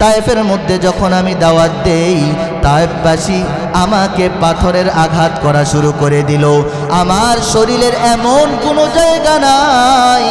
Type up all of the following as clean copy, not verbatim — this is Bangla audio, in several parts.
তায়েফের মধ্যে যখন আমি দাওয়াত দেই, তায়েফবাসী আমাকে পাথরের আঘাত করা শুরু করে দিল। আমার শরীরের এমন কোনো জায়গা নাই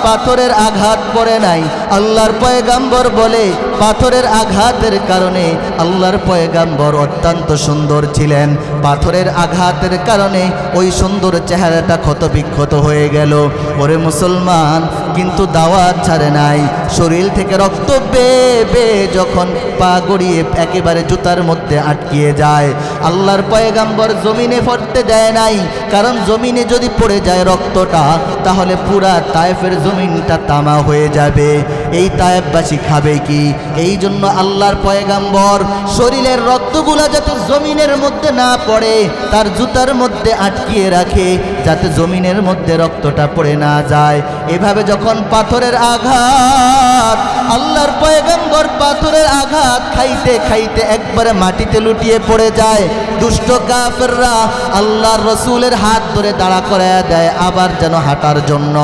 পাথরের আঘাত পড়ে নাই। আল্লাহর পয়গাম্বর বলে পাথরের আঘাতের কারণে আল্লাহর পয়গাম্বর অত্যন্ত সুন্দর ছিলেন, পাথরের আঘাতের কারণে ওই সুন্দর চেহারাটা ক্ষতবিক্ষত হয়ে গেল। ওরে মুসলমান, কিন্তু দাওয়াত ছাড়ে নাই। শরীর থেকে রক্ত বেয়ে বেয়ে যখন পা গড়িয়ে একেবারে জুতার মধ্যে আটকিয়ে যায়, আল্লাহর পয়গাম্বর জমিনে পড়তে দেয় নাই, কারণ জমিনে যদি পড়ে যায় রক্তটা, তাহলে পুরা তায়েফের জমিনটা তামা হয়ে যাবে। এই তায়েফবাসী খাবে কি? এই জন্য আল্লাহর পয়গাম্বর শরীরের রক্তগুলা যাতে জমিনের মধ্যে না পড়ে, তার জুতার মধ্যে আটকিয়ে রাখে, যাতে জমিনের মধ্যে রক্তটা পড়ে না যায়। এভাবে যখন পাথরের আঘাত, আল্লাহর পয়গাম্বর পাথরের আঘাত খাইতে খাইতে একবারে মাটিতে লুটিয়ে পড়ে যায়। দুষ্ট কাফেররা আল্লাহর রসুলের হাত ধরে দাঁড়া করায়া দেয় আবার যেন হাঁটার জন্য।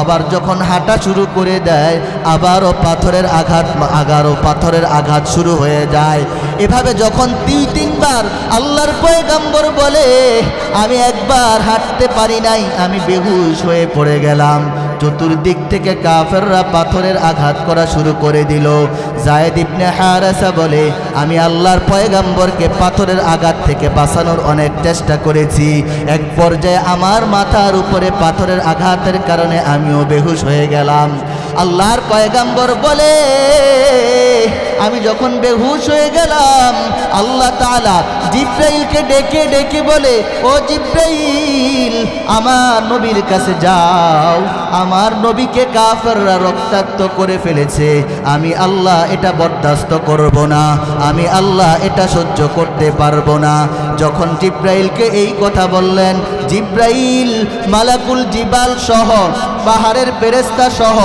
আবার যখন হাঁটা শুরু করে দেয়, আবারও পাথরের আঘাত শুরু হয়ে যায়। এভাবে যখন 2-3 বার আল্লাহর পয়গাম্বর বলে, আমি একবার হাঁটতে পারি নাই, আমি বেহুশ হয়ে পড়ে গেলাম। চতুর্দিক থেকে কাফেররা পাথরের আঘাত করা শুরু করে দিল। যায়েদ ইবনে হারেসা বলে, আমি আল্লাহর পয়গাম্বরকে পাথরের আঘাত থেকে বাঁচানোর অনেক চেষ্টা করেছি, এক পর্যায়ে আমার মাথার উপরে পাথরের আঘাতের কারণে আমিও বেহুশ হয়ে গেলাম। আল্লাহর পয়গাম্বর বলে, আমি যখন বেহুশ হয়ে গেলাম, আল্লাহ তাআলা জিব্রাইলকে ডেকে ডেকে বলে, ও জিব্রাইল, আমার নবীর কাছে যাও, আমার নবীকে কাফেররা রক্তাক্ত করে ফেলেছে, আমি আল্লাহ এটা বরদাস্ত করব না, আমি আল্লাহ এটা সহ্য করতে পারবো না। যখন জিব্রাইলকে এই কথা বললেন, জিব্রাইল মালাকুল জিবাল সহ, পাহাড়ের ফেরেশতা সহ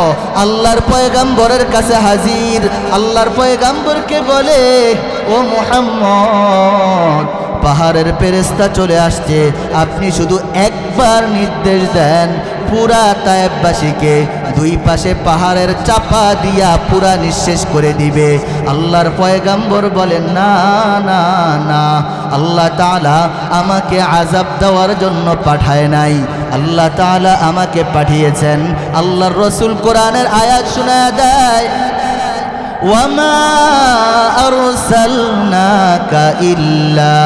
আল্লাহর পয়গাম্বরের কাছে হাজির। আল্লাহর পয়গাম্বরকে বলে, ও মুহাম্মদ, পাহাড়ের ফেরেশতা চলে আসছে, আপনি শুধু একবার নির্দেশ দেন, পুরা তায়েফবাসীকে 2 পাশে পাহাড়ের চাপা দিয়া পুরা নিঃশেষ করে দিবে। আল্লাহর পয়গাম্বর বলেন, না না না, আল্লাহ তাআলা আমাকে আযাব দেওয়ার জন্য পাঠায় নাই, আল্লাহ তাআলা আমাকে পাঠিয়েছেন। আল্লাহর রাসূল কোরআনের আয়াত শোনায় দেয়, ওয়ামা আরসালনাকা ইল্লা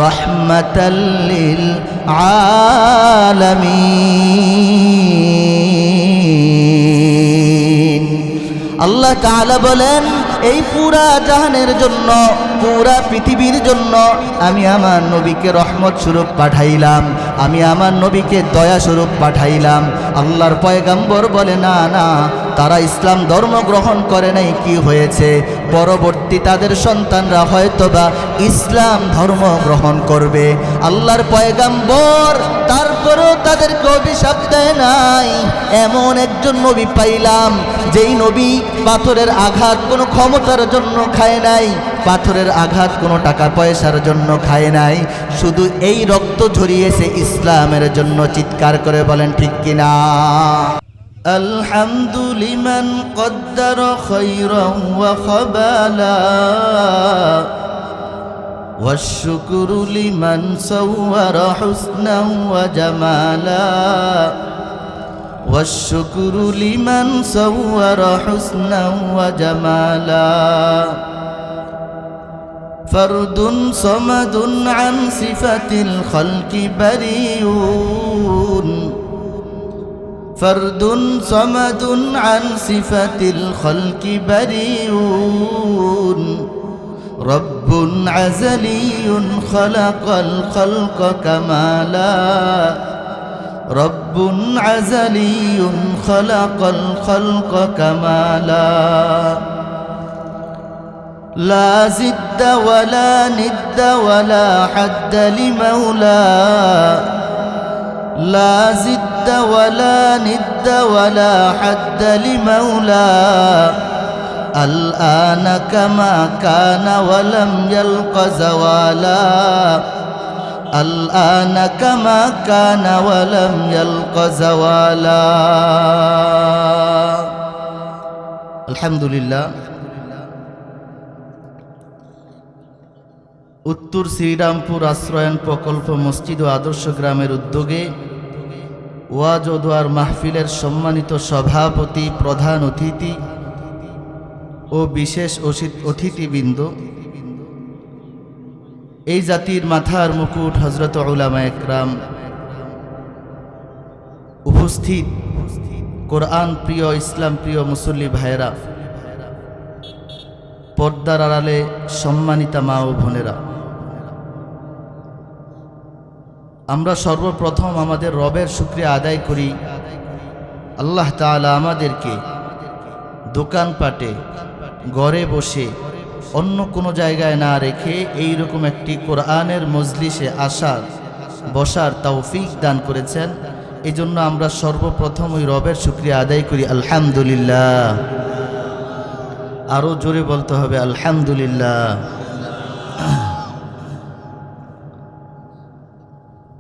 রাহমাতাল লিল আলামিন। আল্লাহ তাআলা বলেন, এই পুরা জাহানের জন্য, পুরা পৃথিবীর জন্য আমি আমার নবীকে রহমত স্বরূপ পাঠাইলাম, আমি আমার নবীকে দয়া স্বরূপ পাঠাইলাম। আল্লাহর পয়গাম্বর বলে, না না, তারা ইসলাম ধর্ম গ্রহণ করে নাই, কি হয়েছে? পরবর্তী তাদের সন্তানরা হয়তোবা ইসলাম ধর্ম গ্রহণ করবে। আল্লাহর পয়গাম্বর তারপরেও তাদেরকে অভিশাপ দেয় নাই। এমন একজন নবী পাইলাম, যেই নবী পাথরের আঘাত কোনো ক্ষমতার জন্য খায় নাই, পাথরের আঘাত কোনো টাকা পয়সার জন্য খায় নাই, শুধু এই রক্ত ঝরিয়েছে ইসলামের জন্য। চিৎকার করে বলেন ঠিক কিনা? আলহামদু লিমান কদ্দার খায়রান ওয়া খাবালা ওয়াশ-শুকরু লিমান সাওয়ারা হুসনান ওয়া জামালা ওয়াশ-শুকরু লিমান সাওয়ারা হুসনান ওয়া জামালা ফারদুন সামাদুন আন সিফাতিল খালকি বারিউন ফরদুন সামাদুন আন সিফাতিল খালকি বারিউন রব্বুন আযালিয়ুন খালাকাল খালকা কামালা রব্বুন আযালিয়ুন খালাকাল খালকা কামালা লা জিদ্দা ওয়ালা নিদ্দা ওয়ালা হাদ্দা লিমাওলা لا زد ولا ند ولا حد لمولى الآن كما كان ولم يلق زوالا الآن كما كان ولم يلق زوالا আলহামদুলিল্লাহ, উত্তর শ্রীরামপুর আশ্রয়ন প্রকল্প মসজিদ ও আদর্শ গ্রামের উদ্যোগে ওয়াজ ও দোয়ার মাহফিলের সম্মানিত সভাপতি, প্রধান অতিথি ও বিশেষ অতিথিবৃন্দ, এই জাতির মাথার মুকুট হযরত উলামা একরাম, উপস্থিত কোরআন প্রিয়, ইসলাম প্রিয় মুসল্লি ভাইয়েরা, পর্দার আড়ালে সম্মানিতা মা ও বোনেরা, আমরা সর্বপ্রথম আমাদের রবের শুকরিয়া আদায় করি। আল্লাহ তাআলা আমাদেরকে দোকানপাটে, ঘরে বসে, অন্য কোনো জায়গায় না রেখে এই রকম একটি কোরআনের মজলিসে আসার, বসার তৌফিক দান করেছেন। এই জন্য আমরা সর্বপ্রথম ওই রবের শুকরিয়া আদায় করি, আলহামদুলিল্লাহ। আরও জোরে বলতে হবে আলহামদুলিল্লাহ।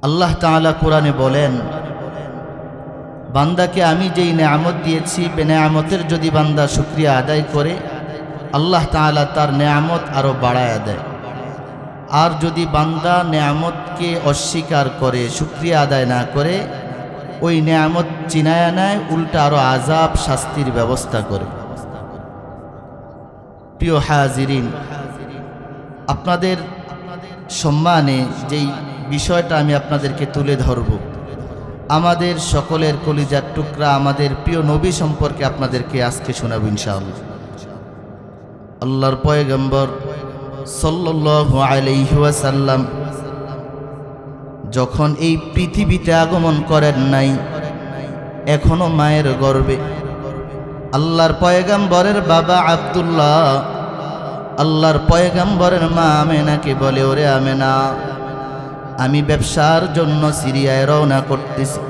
আল্লাহ তাআলা কোরআনে বলেন, বান্দাকে আমি যেই নেয়ামত দিয়েছি, নেয়ামতের যদি বান্দা শুকরিয়া আদায় করে, আল্লাহ তাআলা তার নেয়ামত আরও বাড়ায়া দেয়। আর যদি বান্দা নেয়ামতকে অস্বীকার করে, শুকরিয়া আদায় না করে, ওই নেয়ামত চিনায়া নেয়, উল্টা আরও আযাব, শাস্তির ব্যবস্থা করে। প্রিয় হাজিরিন, আপনাদের সম্মানে যেই বিষয়টা আমি আপনাদেরকে তুলে ধরব, আমাদের সকলের কলিজার টুকরা, আমাদের প্রিয় নবী সম্পর্কে আপনাদেরকে আজকে শোনাব ইনশাআল্লাহ। আল্লাহর পয়গম্বর সাল্লাল্লাহু আলাইহি ওয়াসাল্লাম যখন এই পৃথিবীতে আগমন করেন নাই, এখনো মায়ের গর্ভে, আল্লাহর পয়গম্বরের বাবা আব্দুল্লাহ আল্লাহর পয়গম্বরের মা আমেনাকে বলে, ওরে আমেনা, আমি ব্যবসার জন্য সিরিয়ায় রওনা করতেছি,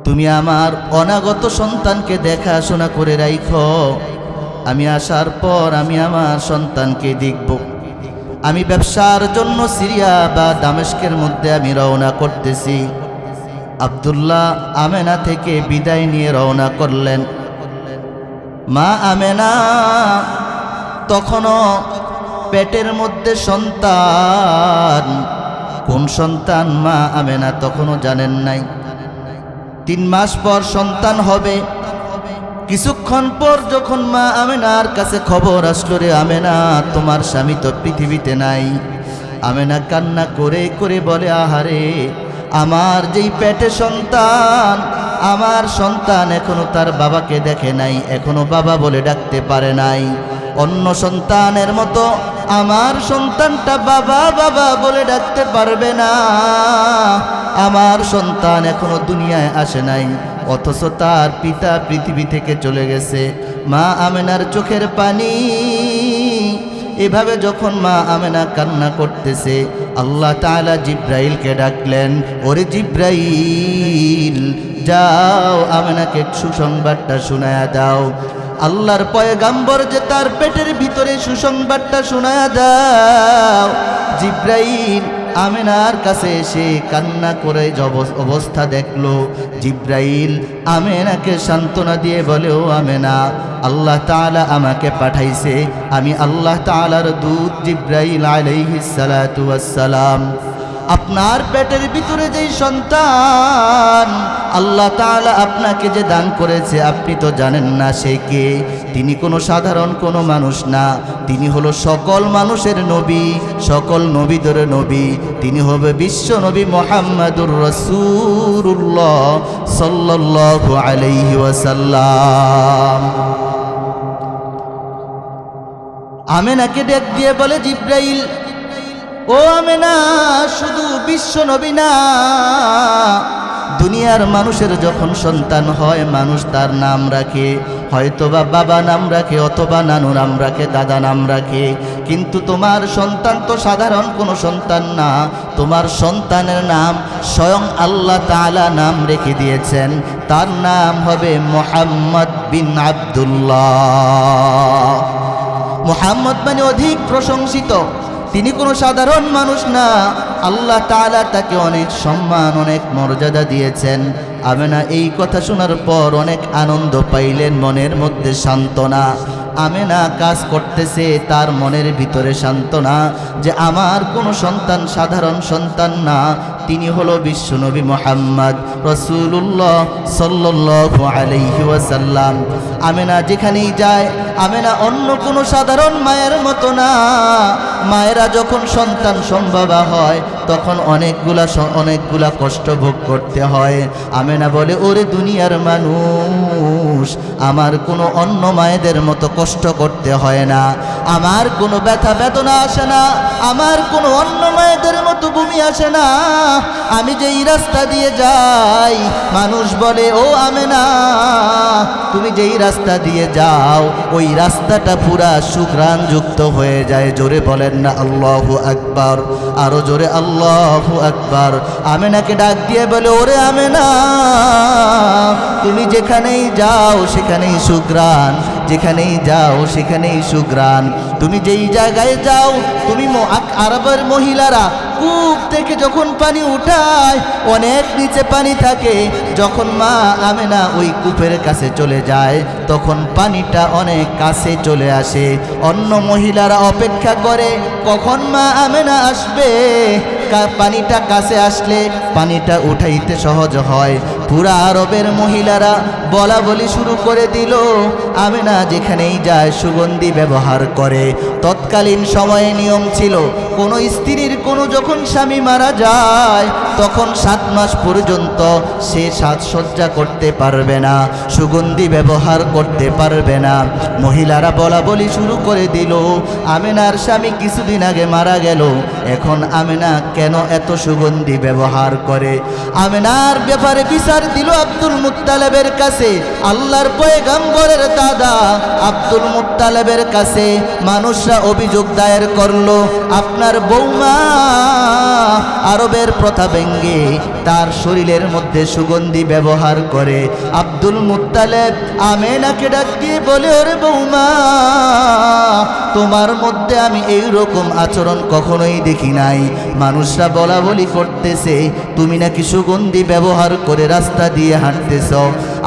তুমি আমার অনাগত সন্তানকে দেখাশোনা করে রাখো, আমি আসার পর আমি আমার সন্তানকে দেখব। আমি ব্যবসার জন্য সিরিয়া বা দামেস্কের মধ্যে আমি রওনা করতেছি। আব্দুল্লাহ আমেনা থেকে বিদায় নিয়ে রওনা করলেন। মা আমেনা তখনও পেটের মধ্যে সন্তান, কোন সন্তান মা আমেনা তখনও জানেন নাই। 3 মাস পর সন্তান হবে। কিছুক্ষণ পর যখন মা আমেনার কাছে খবর আসলো, রে আমেনা, তোমার স্বামী তো পৃথিবীতে নাই। আমেনা কান্না করে করে বলে, আহারে, আমার যেই পেটে সন্তান, আমার সন্তান এখনো তার বাবাকে দেখে নাই, এখনো বাবা বলে ডাকতে পারে নাই। অন্য সন্তানের মতো আমার সন্তানটা বাবা বাবা বলে ডাকতে পারবে না। আমার সন্তান এখনো দুনিয়ায় আসে নাই, অথচ তার পিতা পৃথিবী থেকে চলে গেছে। মা আমেনার চোখের পানি, এভাবে যখন মা আমেনা কান্না করতেছে, আল্লাহ তাআলা জিব্রাইলকে ডাকলেন, ওরে জিব্রাইল, যাও আমেনাকে সুসংবাদটা শোনায়া দাও। আল্লাহর পয়গম্বর যে তার পেটের ভিতরে সুসংবাদটা শোনায়া দাও। জিব্রাইল আমেনার কাছে এসে কান্না করে অবস্থা দেখলো। জিব্রাইল আমেনাকে সান্ত্বনা দিয়ে বলে, ও আমেনা, আল্লাহ তাআলা আমাকে পাঠাইছে, আমি আল্লাহ তাআলার দূত জিব্রাইল আলাইহিস সালাতু ওয়াস সালাম। আপনার পেটের ভিতরে যেই সন্তান আল্লাহ তাআলা আপনাকে যে দান করেছে, আপনি তো জানেন না সে কে। তিনি কোনো সাধারণ কোনো মানুষ না, তিনি হলো সকল মানুষের নবী, সকল নবীদের নবী। তিনি হবে বিশ্ব নবী মুহাম্মাদুর রাসূলুল্লাহ সাল্লাল্লাহু আলাইহি ওয়াসাল্লাম। আমেনাকে ডাক দিয়ে বলে জিব্রাইল, ও আমেনা, শুধু বিশ্ব নবী না, দুনিয়ার মানুষের যখন সন্তান হয়, মানুষ তার নাম রাখে, হয়তোবা বাবা নাম রাখে, অথবা নানু নাম রাখে, দাদা নাম রাখে। কিন্তু তোমার সন্তান তো সাধারণ কোনো সন্তান না, তোমার সন্তানের নাম স্বয়ং আল্লাহ তাআলা নাম রেখে দিয়েছেন। তার নাম হবে মুহাম্মদ বিন আব্দুল্লাহ। মুহাম্মদ মানে অধিক প্রশংসিত। তিনি কোনো সাধারণ মানুষ না, আল্লাহ তাআলা তাকে অনেক সম্মান, অনেক মর্যাদা দিয়েছেন। আমেনা এই কথা শোনার পর অনেক আনন্দ পাইলেন, মনের মধ্যে সান্ত্বনা। আমেনা কাজ করতেছে, তার মনের ভিতরে সান্ত্বনা যে আমার কোনো সন্তান সাধারণ সন্তান না, তিনি হলো বিশ্বনবী মুহাম্মদ রাসূলুল্লাহ সাল্লাল্লাহু আলাইহি ওয়াসাল্লাম। আমেনা যেখানেই যায়, আমেনা অন্য কোনো সাধারণ মায়ের মতো না। মায়েরা যখন সন্তান সম্ভবা হয় তখন অনেকগুলা কষ্ট ভোগ করতে হয়। আমেনা বলে, ওরে দুনিয়ার মানুষ, আমার কোনো অন্য মায়েদের মতো কষ্ট করতে হয় না, আমার কোনো ব্যথা বেদনা আসে না, আমার কোনো অন্য মায়েদের মতো বমি আসে না। আমি যেই রাস্তা দিয়ে যাই, মানুষ বলে, ও আমেনা, তুমি যেই রাস্তা দিয়ে যাও ওই রাস্তাটা পুরা সুঘ্রাণ যুক্ত হয়ে যায়। জোরে বলেন না আল্লাহু আকবার, আরো জোরে আল্লাহু আকবার। আমেনাকে ডাক দিয়ে বলে, ওরে আমেনা, তুমি যেখানেই যাও সেখানেই সুঘ্রাণ, যেখানেই যাও সেখানেই সুঘ্রাণ। তুমি যেই জায়গায় যাও, তুমি আরবের মহিলারা কূপ থেকে যখন পানি উঠায় অনেক নিচে পানি থাকে, যখন মা আমেনা ওই কূপের কাছে চলে যায় তখন পানিটা অনেক কাছে চলে আসে। অন্য মহিলারা অপেক্ষা করে কখন মা আমেনা আসবে, পানিটা কাছে আসলে পানিটা উঠাইতে সহজ হয়। পুরা আরবের মহিলারা বলা বলি শুরু করে দিল, আমেনা যেখানেই যায় সুগন্ধি ব্যবহার করে। তৎকালীন সময়ে নিয়ম ছিল, কোনো স্ত্রীর কোনো যখন স্বামী মারা যায় তখন 7 মাস পর্যন্ত সে সাজসজ্জা করতে পারবে না, সুগন্ধি ব্যবহার করতে পারবে না। মহিলারা বলা বলি শুরু করে দিল, আমেনার স্বামী কিছুদিন আগে মারা গেল, এখন আমেনা কেন এত সুগন্ধি ব্যবহার করে। আমেনার ব্যাপারে বিচার দিল আব্দুল মুত্তালিবের কাছে, আল্লাহর পয়গম্বরের দাদা আব্দুল মুত্তালিবের কাছে মানুষরা অভিযোগ দায়ের করলো, আপনার বৌমা আরবের প্রথা ভেঙ্গে তার শরীরের মধ্যে সুগন্ধি ব্যবহার করে। আব্দুল মুত্তালিব আমেনাকে ডাক দিয়ে বলে, ওরে বৌমা, তোমার মধ্যে আমি এই রকম আচরণ কখনোই দেখি নাই। মানুষরা বলা বলি করতেছে তুমি নাকি সুগন্ধি ব্যবহার করে রাস্তা দিয়ে হাঁটতেছ।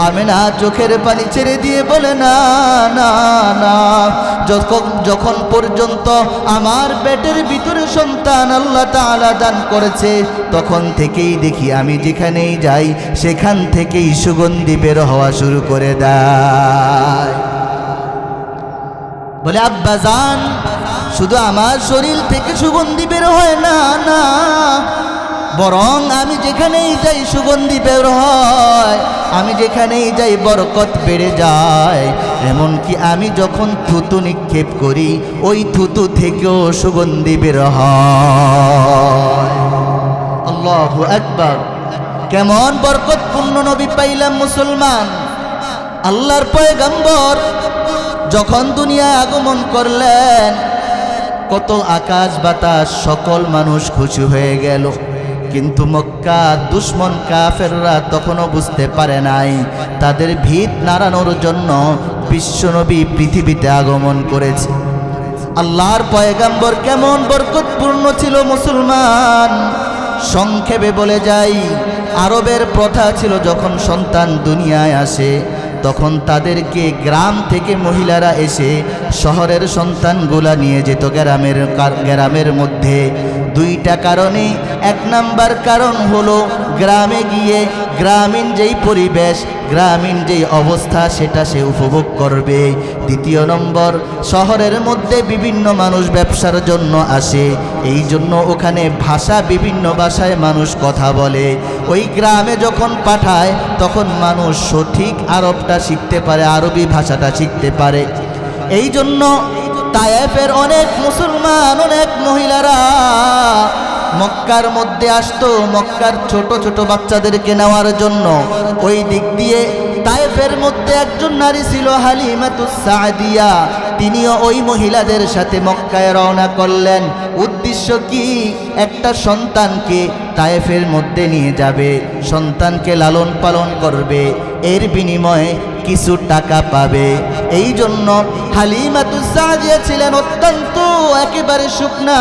আমেনা চোখের পানি ছেড়ে দিয়ে বলে, না না না, যখন পর্যন্ত আমার পেটের ভিতরে সন্তান আল্লাহ তাআলা দান করেছে তখন থেকেই দেখি আমি যেখানেই যাই সেখান থেকেই সুগন্ধি বের হওয়া শুরু করে দেয়। বলে, আব্বাজান, শুধু আমার শরীর থেকে সুগন্ধি বের হয় না, না, বরং আমি যেখানেই যাই সুগন্ধি বের হয়, আমি যেখানেই যাই বরকত বেড়ে যায়। এমনকি আমি যখন থুতু নিক্ষেপ করি ওই থুতু থেকেও সুগন্ধি বের হয়। আল্লাহু আকবার! কেমন বরকতপূর্ণ নবী পাইলাম মুসলমান। আল্লাহর পয়গম্বর যখন দুনিয়ায় আগমন করলেন, কত আকাশ বাতাস সকল মানুষ খুশি হয়ে গেল, কিন্তু মক্কা দুশমন কাফেররা তখনও বুঝতে পারে নাই তাদের ভিত নাড়ানোর জন্য বিশ্বনবী পৃথিবীতে আগমন করেছে। আল্লাহর পয়গম্বর কেমন বরকতপূর্ণ ছিল মুসলমান। সংক্ষেপে বলে যাই, আরবের প্রথা ছিল যখন সন্তান দুনিয়ায় আসে তখন তাদেরকে গ্রাম থেকে মহিলারা এসে শহরের সন্তানগুলা নিয়ে যেত গ্রামের মধ্যে। 2টা কারণে, 1 নাম্বার কারণ হলো গ্রামে গিয়ে গ্রামীণ যেই পরিবেশ, গ্রামীণ যেই অবস্থা সেটা সে উপভোগ করবে। 2 নম্বর, শহরের মধ্যে বিভিন্ন মানুষ ব্যবসার জন্য আসে, এই জন্য ওখানে ভাষা, বিভিন্ন ভাষায় মানুষ কথা বলে। ওই গ্রামে যখন পাঠায় তখন মানুষ সঠিক আরবটা শিখতে পারে, আরবি ভাষাটা শিখতে পারে। এই জন্য তায়েফের অনেক মুসলমান, অনেক মহিলারা মক্কার মধ্যে আসতো মক্কার ছোট ছোট বাচ্চাদেরকে নেওয়ার জন্য। ওই দিক দিয়ে তায়েফের মধ্যে একজন নারী ছিল হালিমাতুস সাদিয়া, তিনিও ওই মহিলাদের সাথে মক্কায় রওনা করলেন। উদ্দেশ্য কি? একটা সন্তানকে তায়েফের মধ্যে নিয়ে যাবে, সন্তানকে লালন পালন করবে, এর বিনিময়ে কিছু টাকা পাবে। এই জন্য হালিমাতুস সাদিয়া ছিলেন অত্যন্ত একেবারে শুকনা,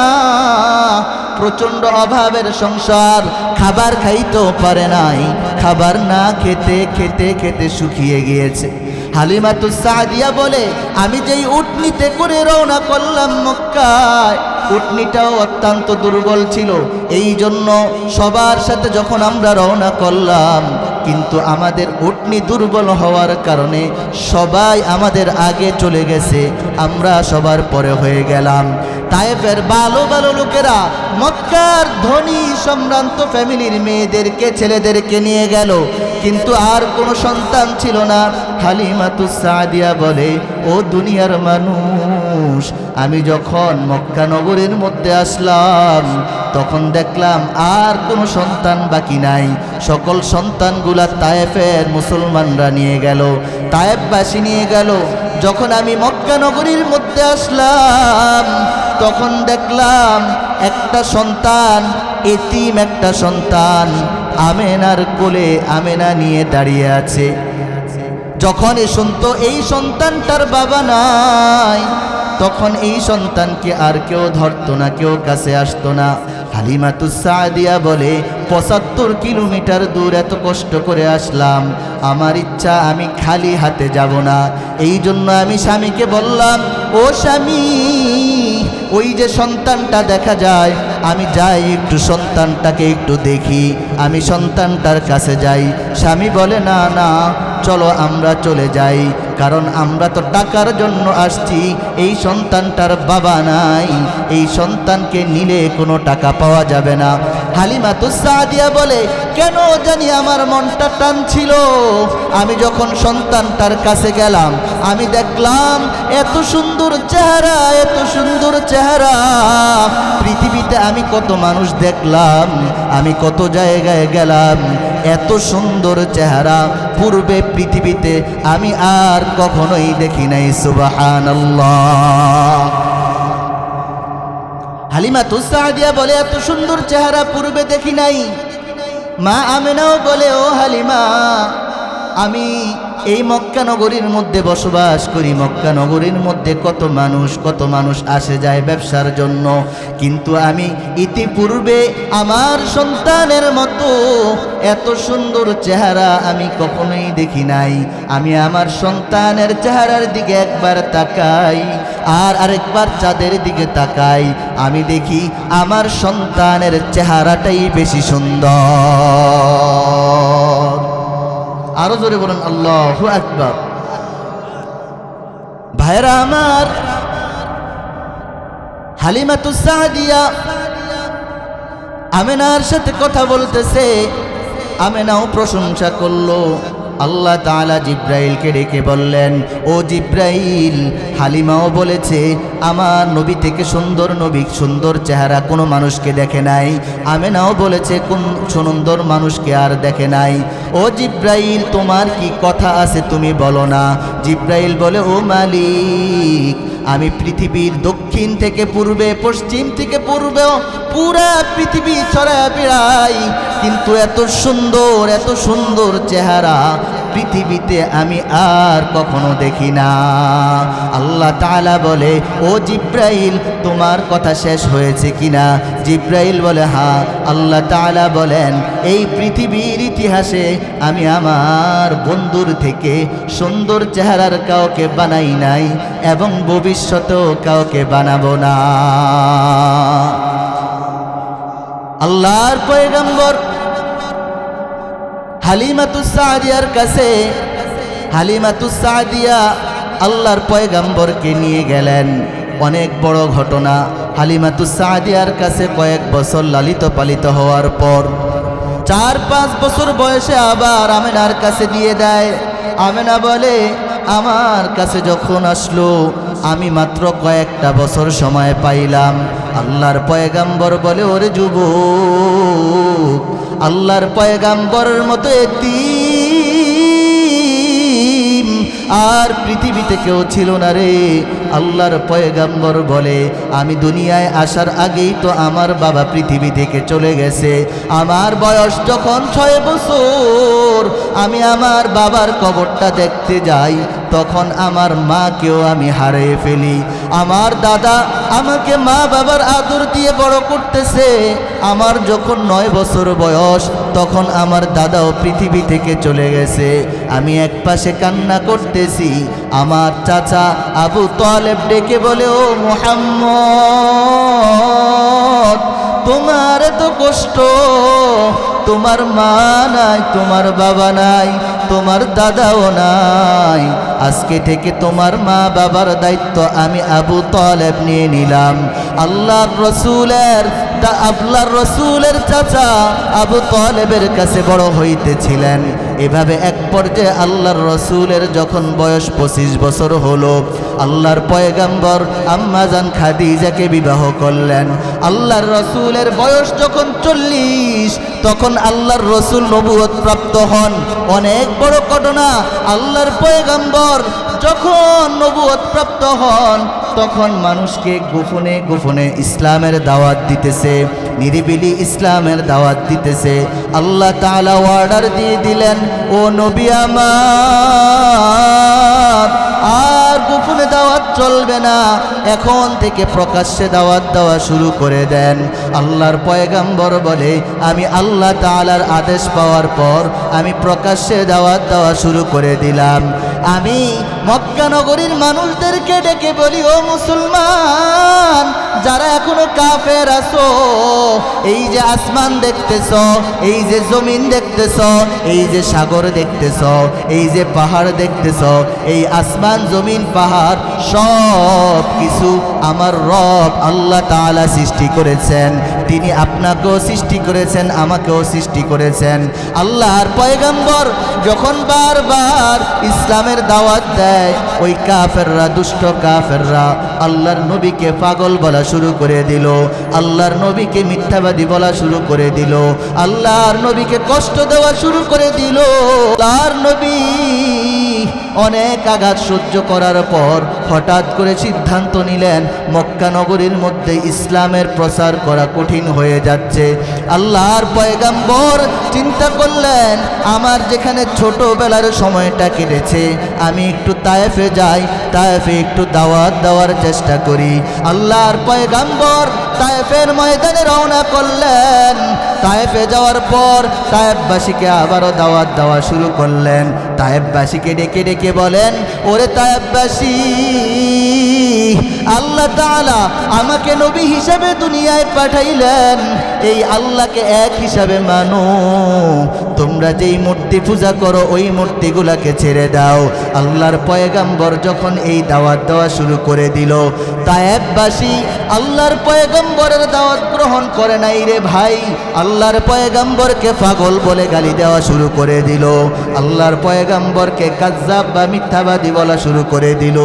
প্রচণ্ড অভাবের সংসার, খাবার খাইতেও পারে নাই, খাবার না খেতে খেতে খেতে শুকিয়ে গিয়েছে। হালিমাতুস সাদিয়া বলে, আমি যেই উটনিতে করে রওনা করলাম মক্কায়, উটনিটাও অত্যন্ত দুর্বল ছিল। এই জন্য সবার সাথে যখন আমরা রওনা করলাম, কিন্তু আমাদের উটনি দুর্বল হওয়ার কারণে সবাই আমাদের আগে চলে গেছে, আমরা সবার পরে হয়ে গেলাম। তায়েফের ভালো ভালো লোকেরা মক্কার ধনী সম্ভ্রান্ত ফ্যামিলির মেয়েদেরকে ছেলেদেরকে নিয়ে গেল, কিন্তু আর কোনো সন্তান ছিল না। হালিমাতুস সাদিয়া বলে, ও দুনিয়ার মানুষ, আমি যখন মক্কা নগরীর মধ্যে আসলাম তখন দেখলাম আর কোনো সন্তান বাকি নাই, সকল সন্তানগুলা তায়েফের মুসলমানরা নিয়ে গেল, তায়েফবাসী নিয়ে গেল। যখন আমি মক্কা নগরীর মধ্যে আসলাম তখন দেখলাম একটা সন্তান, এতিম একটা সন্তান আমেনার কোলে আমেনা নিয়ে দাঁড়িয়ে আছে। যখন শুনতো এই সন্তানটার বাবা নাই, তখন এই সন্তানকে আর কেউ ধরতো না, কেউ কাছে আসতো না। হালিমাতুস সাদিয়া বলে, ৭৫ কিলোমিটার দূর এত কষ্ট করে আসলাম, আমার ইচ্ছা আমি খালি হাতে যাব না। এই জন্য আমি স্বামীকে বললাম, ও স্বামী, ওই যে সন্তানটা দেখা যায়, আমি যাই একটু সন্তানটাকে একটু দেখি, আমি সন্তানটার কাছে যাই। স্বামী বলে, না না, চলো আমরা চলে যাই, কারণ আমরা তো টাকার জন্য আসছি, এই সন্তানটার বাবা নাই, এই সন্তানকে নিলে কোনো টাকা পাওয়া যাবে না। হালিমাতুস সাদিয়া বলে, কেন জানি আমার মনটা টানছিল। আমি যখন সন্তানটার কাছে গেলাম, আমি দেখলাম এত সুন্দর চেহারা, এত সুন্দর চেহারা, পৃথিবীতে আমি কত মানুষ দেখলাম, আমি কত জায়গায় গেলাম, এত সুন্দর চেহারা পূর্বে পৃথিবীতে আমি আর কখনোই দেখি নাই। সুবহানাল্লাহ। হালিমাতুস সাদিয়া বলে, এত সুন্দর চেহারা পূর্বে দেখি নাই। মা আমেনাও বলে, ও হালিমা, আমি এই মক্কা নগরীর মধ্যে বসবাস করি, মক্কা নগরীর মধ্যে কত মানুষ আসে যায় ব্যবসার জন্য, কিন্তু আমি ইতিপূর্বে আমার সন্তানের মতো এত সুন্দর চেহারা আমি কখনোই দেখি নাই। আমি আমার সন্তানের চেহারার দিকে একবার তাকাই আর আরেকবার চাঁদের দিকে তাকাই, আমি দেখি আমার সন্তানের চেহারাটাই বেশি সুন্দর। আরো জোরে বলুন আল্লাহু আকবার। ভাইরা আমার, হালিমাতুস সাদিয়া আমেনার সাথে কথা বলতেছে, আমেনাও প্রশংসা করলো। আল্লাহ তাআলা জিব্রাইলকে ডেকে বললেন, ও জিব্রাইল, হালিমাও বলেছে আমার নবী থেকে সুন্দর নবী, সুন্দর চেহারা কোনো মানুষকে দেখে নাই। আমেনাও বলেছে কোন সুন্দর মানুষকে আর দেখে নাই। ও জিব্রাইল, তোমার কি কথা আছে তুমি বলো না। জিব্রাইল বলে, ও মালিক, আমি পৃথিবীর দক্ষিণ থেকে পূর্বে, পশ্চিম থেকে পূর্বেও পুরা পৃথিবী ছড়ায় বেড়াই, কিন্তু এত সুন্দর চেহারা পৃথিবীতে আমি আর কখনো দেখি না। আল্লাহ তাআলা বলে, ও জিব্রাইল, তোমার কথা শেষ হয়েছে কিনা? জিব্রাইল বলে, হ্যাঁ। আল্লাহ তাআলা বলেন, এই পৃথিবীর ইতিহাসে আমি আমার বন্ধুর থেকে সুন্দর চেহারার কাউকে বানাই নাই এবং ভবিষ্যতেও কাউকে বানাবো না। আল্লাহর পয়গম্বর হালিমাতুস সাদিয়ার কাছে, হালিমাতুস সাদিয়া আল্লাহর পয়গম্বরকে নিয়ে গেলেন। অনেক বড় ঘটনা। হালিমাতুস সাদিয়ার কাছে কয়েক বছর লালিত পালিত হওয়ার পর 4-5 বছর বয়সে আবার আমেনার কাছে দিয়ে দেয়। আমেনা বলে, আমার কাছে যখন আসলো আমি মাত্র কয়েকটা বছর সময় পাইলাম। আল্লাহর পয়গম্বর বলে, ওরে যুবক, আল্লাহর পয়গম্বরের মতো এতিম আর পৃথিবীতে কেউ ছিল না রে। আল্লাহর পয়গাম্বর বলে আমি দুনিয়ায় আসার আগেই তো আমার বাবা পৃথিবী থেকে চলে গেছে। আমার বয়স যখন 6 বছর, আমি আমার বাবার কবরটা দেখতে যাই, তখন আমার মাকেও আমি হারিয়ে ফেলি। আমার দাদা আমাকে মা বাবার আদর দিয়ে বড় করতেছে। আমার যখন 9 বছর বয়স, তখন আমার দাদাও পৃথিবী থেকে চলে গেছে। আমি একপাশে কান্না করতেছি, আমার চাচা আবু তালেব ডেকে বলে, ও মুহাম্মদ, তোমার এত কষ্ট, তোমার মা নাই, তোমার বাবা নাই, তোমার দাদাও নাই, আজকে থেকে তোমার মা বাবার দায়িত্ব আমি আবু তালেব নিয়ে নিলাম। আল্লাহর রসুলের চাচা আবু তালেবের কাছে বড় হইতেছিলেন। এভাবে এক পর্যায়ে আল্লাহর রসুলের যখন বয়স 25 বছর হলো, আল্লাহর পয়গাম্বর আম্মাজান খাদিজাকে বিবাহ করলেন। আল্লাহর রসুলের বয়স যখন 40, তখন আল্লাহর রসুল নবুয়ত প্রাপ্ত হন। অনেক বড় ঘটনা, আল্লাহর পয়গাম্বর যখন নবুয়ত প্রাপ্ত হন, তখন মানুষকে গোপনে গোপনে ইসলামের দাওয়াত দিতেছে, নিরিবিলি ইসলামের দাওয়াত দিতেছে। আল্লাহ তাআলা অর্ডার দিয়ে দিলেন, ও নবী আমার, আর গোপনে দাওয়াত চলবে না, এখন থেকে প্রকাশ্যে দাওয়াত দেওয়া শুরু করে দেন। আল্লাহর পয়গাম্বর বলে, আমি আল্লাহ তাআলার আদেশ পাওয়ার পর আমি প্রকাশ্যে দাওয়াত দেওয়া শুরু করে দিলাম। আমি মক্কা নগরীর মানুষদেরকে ডেকে বলি, ও মুসলমান যারা এখনো কাফের আছো, এই যে আসমান দেখতেছ, এই যে জমিন দেখতেছ, এই যে সাগর দেখতেছ, এই যে পাহাড় দেখতেছ, এই আসমান জমিন পাহাড় সব কিছু আমার রব আল্লাহ তাআলা সৃষ্টি করেছেন। তিনি আপনাকেও সৃষ্টি করেছেন, আমাকেও সৃষ্টি করেছেন। আল্লাহর পয়গাম্বর যখন বারবার ইসলামের দাওয়াত দেয়, ওই কাফেররা, দুষ্ট কাফেররা আল্লাহর নবীকে পাগল বলা শুরু করে দিল, আল্লাহর নবীকে মিথ্যাবাদী বলা শুরু করে দিল, আল্লাহর নবীকে কষ্ট দেওয়া শুরু করে দিল। আল্লাহর নবী অনেক আঘাত সহ্য করার পর হঠাৎ করে সিদ্ধান্ত নিলেন, মক্কা নগরীর মধ্যে ইসলামের প্রচার করা কঠিন হয়ে যাচ্ছে। আল্লাহর পয়গাম্বর চিন্তা করলেন, আমার যেখানে ছোটবেলার সময়টা কেটেছে, আমি একটু তায়েফে যাই, তায়েফে একটু দাওয়াত দেওয়ার চেষ্টা করি। আল্লাহর পয়গাম্বর তায়েফের ময়দানে রওনা করলেন। তায়েফে যাওয়ার পর তায়েফবাসীকে আবারও দাওয়াত দেওয়া শুরু করলেন। তায়েফবাসীকে ডেকে ডেকে বলেন, ওরে তায়েফবাসী, আল্লাহ তাআলা আমাকে নবী হিসাবে দুনিয়ায় পাঠাইলেন, এই আল্লাহকে এক হিসাবে মানো। তোমরা যেই মূর্তি পূজা করো, ওই মূর্তিগুলাকে ছেড়ে দাও। আল্লাহর পয়গাম্বর যখন এই দাওয়াত দেওয়া শুরু করে দিল, তায়েফবাসী আল্লাহর পয়গাম্বরের দাওয়াত গ্রহণ করে নাই রে ভাই। আল্লাহর পয়গাম্বরকে পাগল বলে গালি দেওয়া শুরু করে দিল, আল্লাহর পয়গাম্বরকে কাজ্জাব বা মিথ্যাবাদী বলা শুরু করে দিল।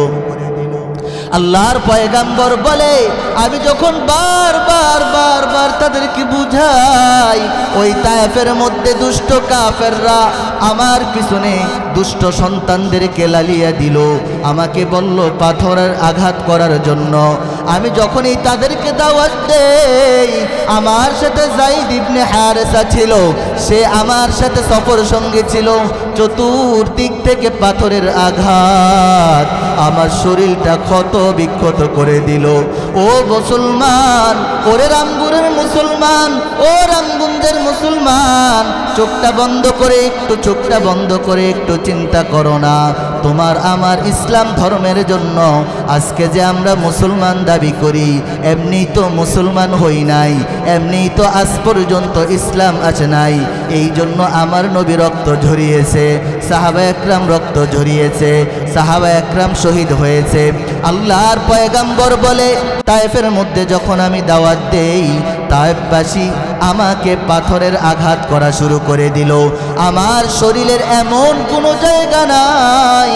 আল্লাহর পয়গাম্বর বলে, আমি যখন বারবার তাদেরকে বুঝাই, ওই তায়েফের মধ্যে দুষ্ট কাফেররা আমার পিছনে দুষ্ট সন্তানদেরকে লালিয়ে দিল, আমাকে বলল পাথরের আঘাত করার জন্য। আমি যখনই তাদেরকে দাওয়াত দেই, আমার সাথে যায়েদ ইবনে হারেসা ছিল, সে আমার সাথে সফর সঙ্গী ছিল। চতুর্দিক থেকে পাথরের আঘাত আমার শরীরটা ক্ষত বিক্ষত করে দিল। ও মুসলমান, ওরে রামপুরের মুসলমান, ও রামগঞ্জের মুসলমান, চোখটা বন্ধ করে একটু চিন্তা করো না। তোমার আমার ইসলাম ধর্মের জন্য আজকে যে আমরা মুসলমান দাবি করি, এমনি তো মুসলমান হই নাই, এমনি তো আজ পর্যন্ত ইসলাম আসে নাই। এই জন্য আমার নবী রক্ত ঝরিয়েছে, সাহাবা একরাম রক্ত ঝরিয়েছে, সাহাবা একরাম শহীদ হয়েছে। আল্লাহর পয়গাম্বর বলে, তায়েফের মধ্যে যখন আমি দাওয়াত দেই, তায়েফবাসী আমাকে পাথরের আঘাত করা শুরু করে দিল। আমার শরীরের এমন কোনো জায়গা নাই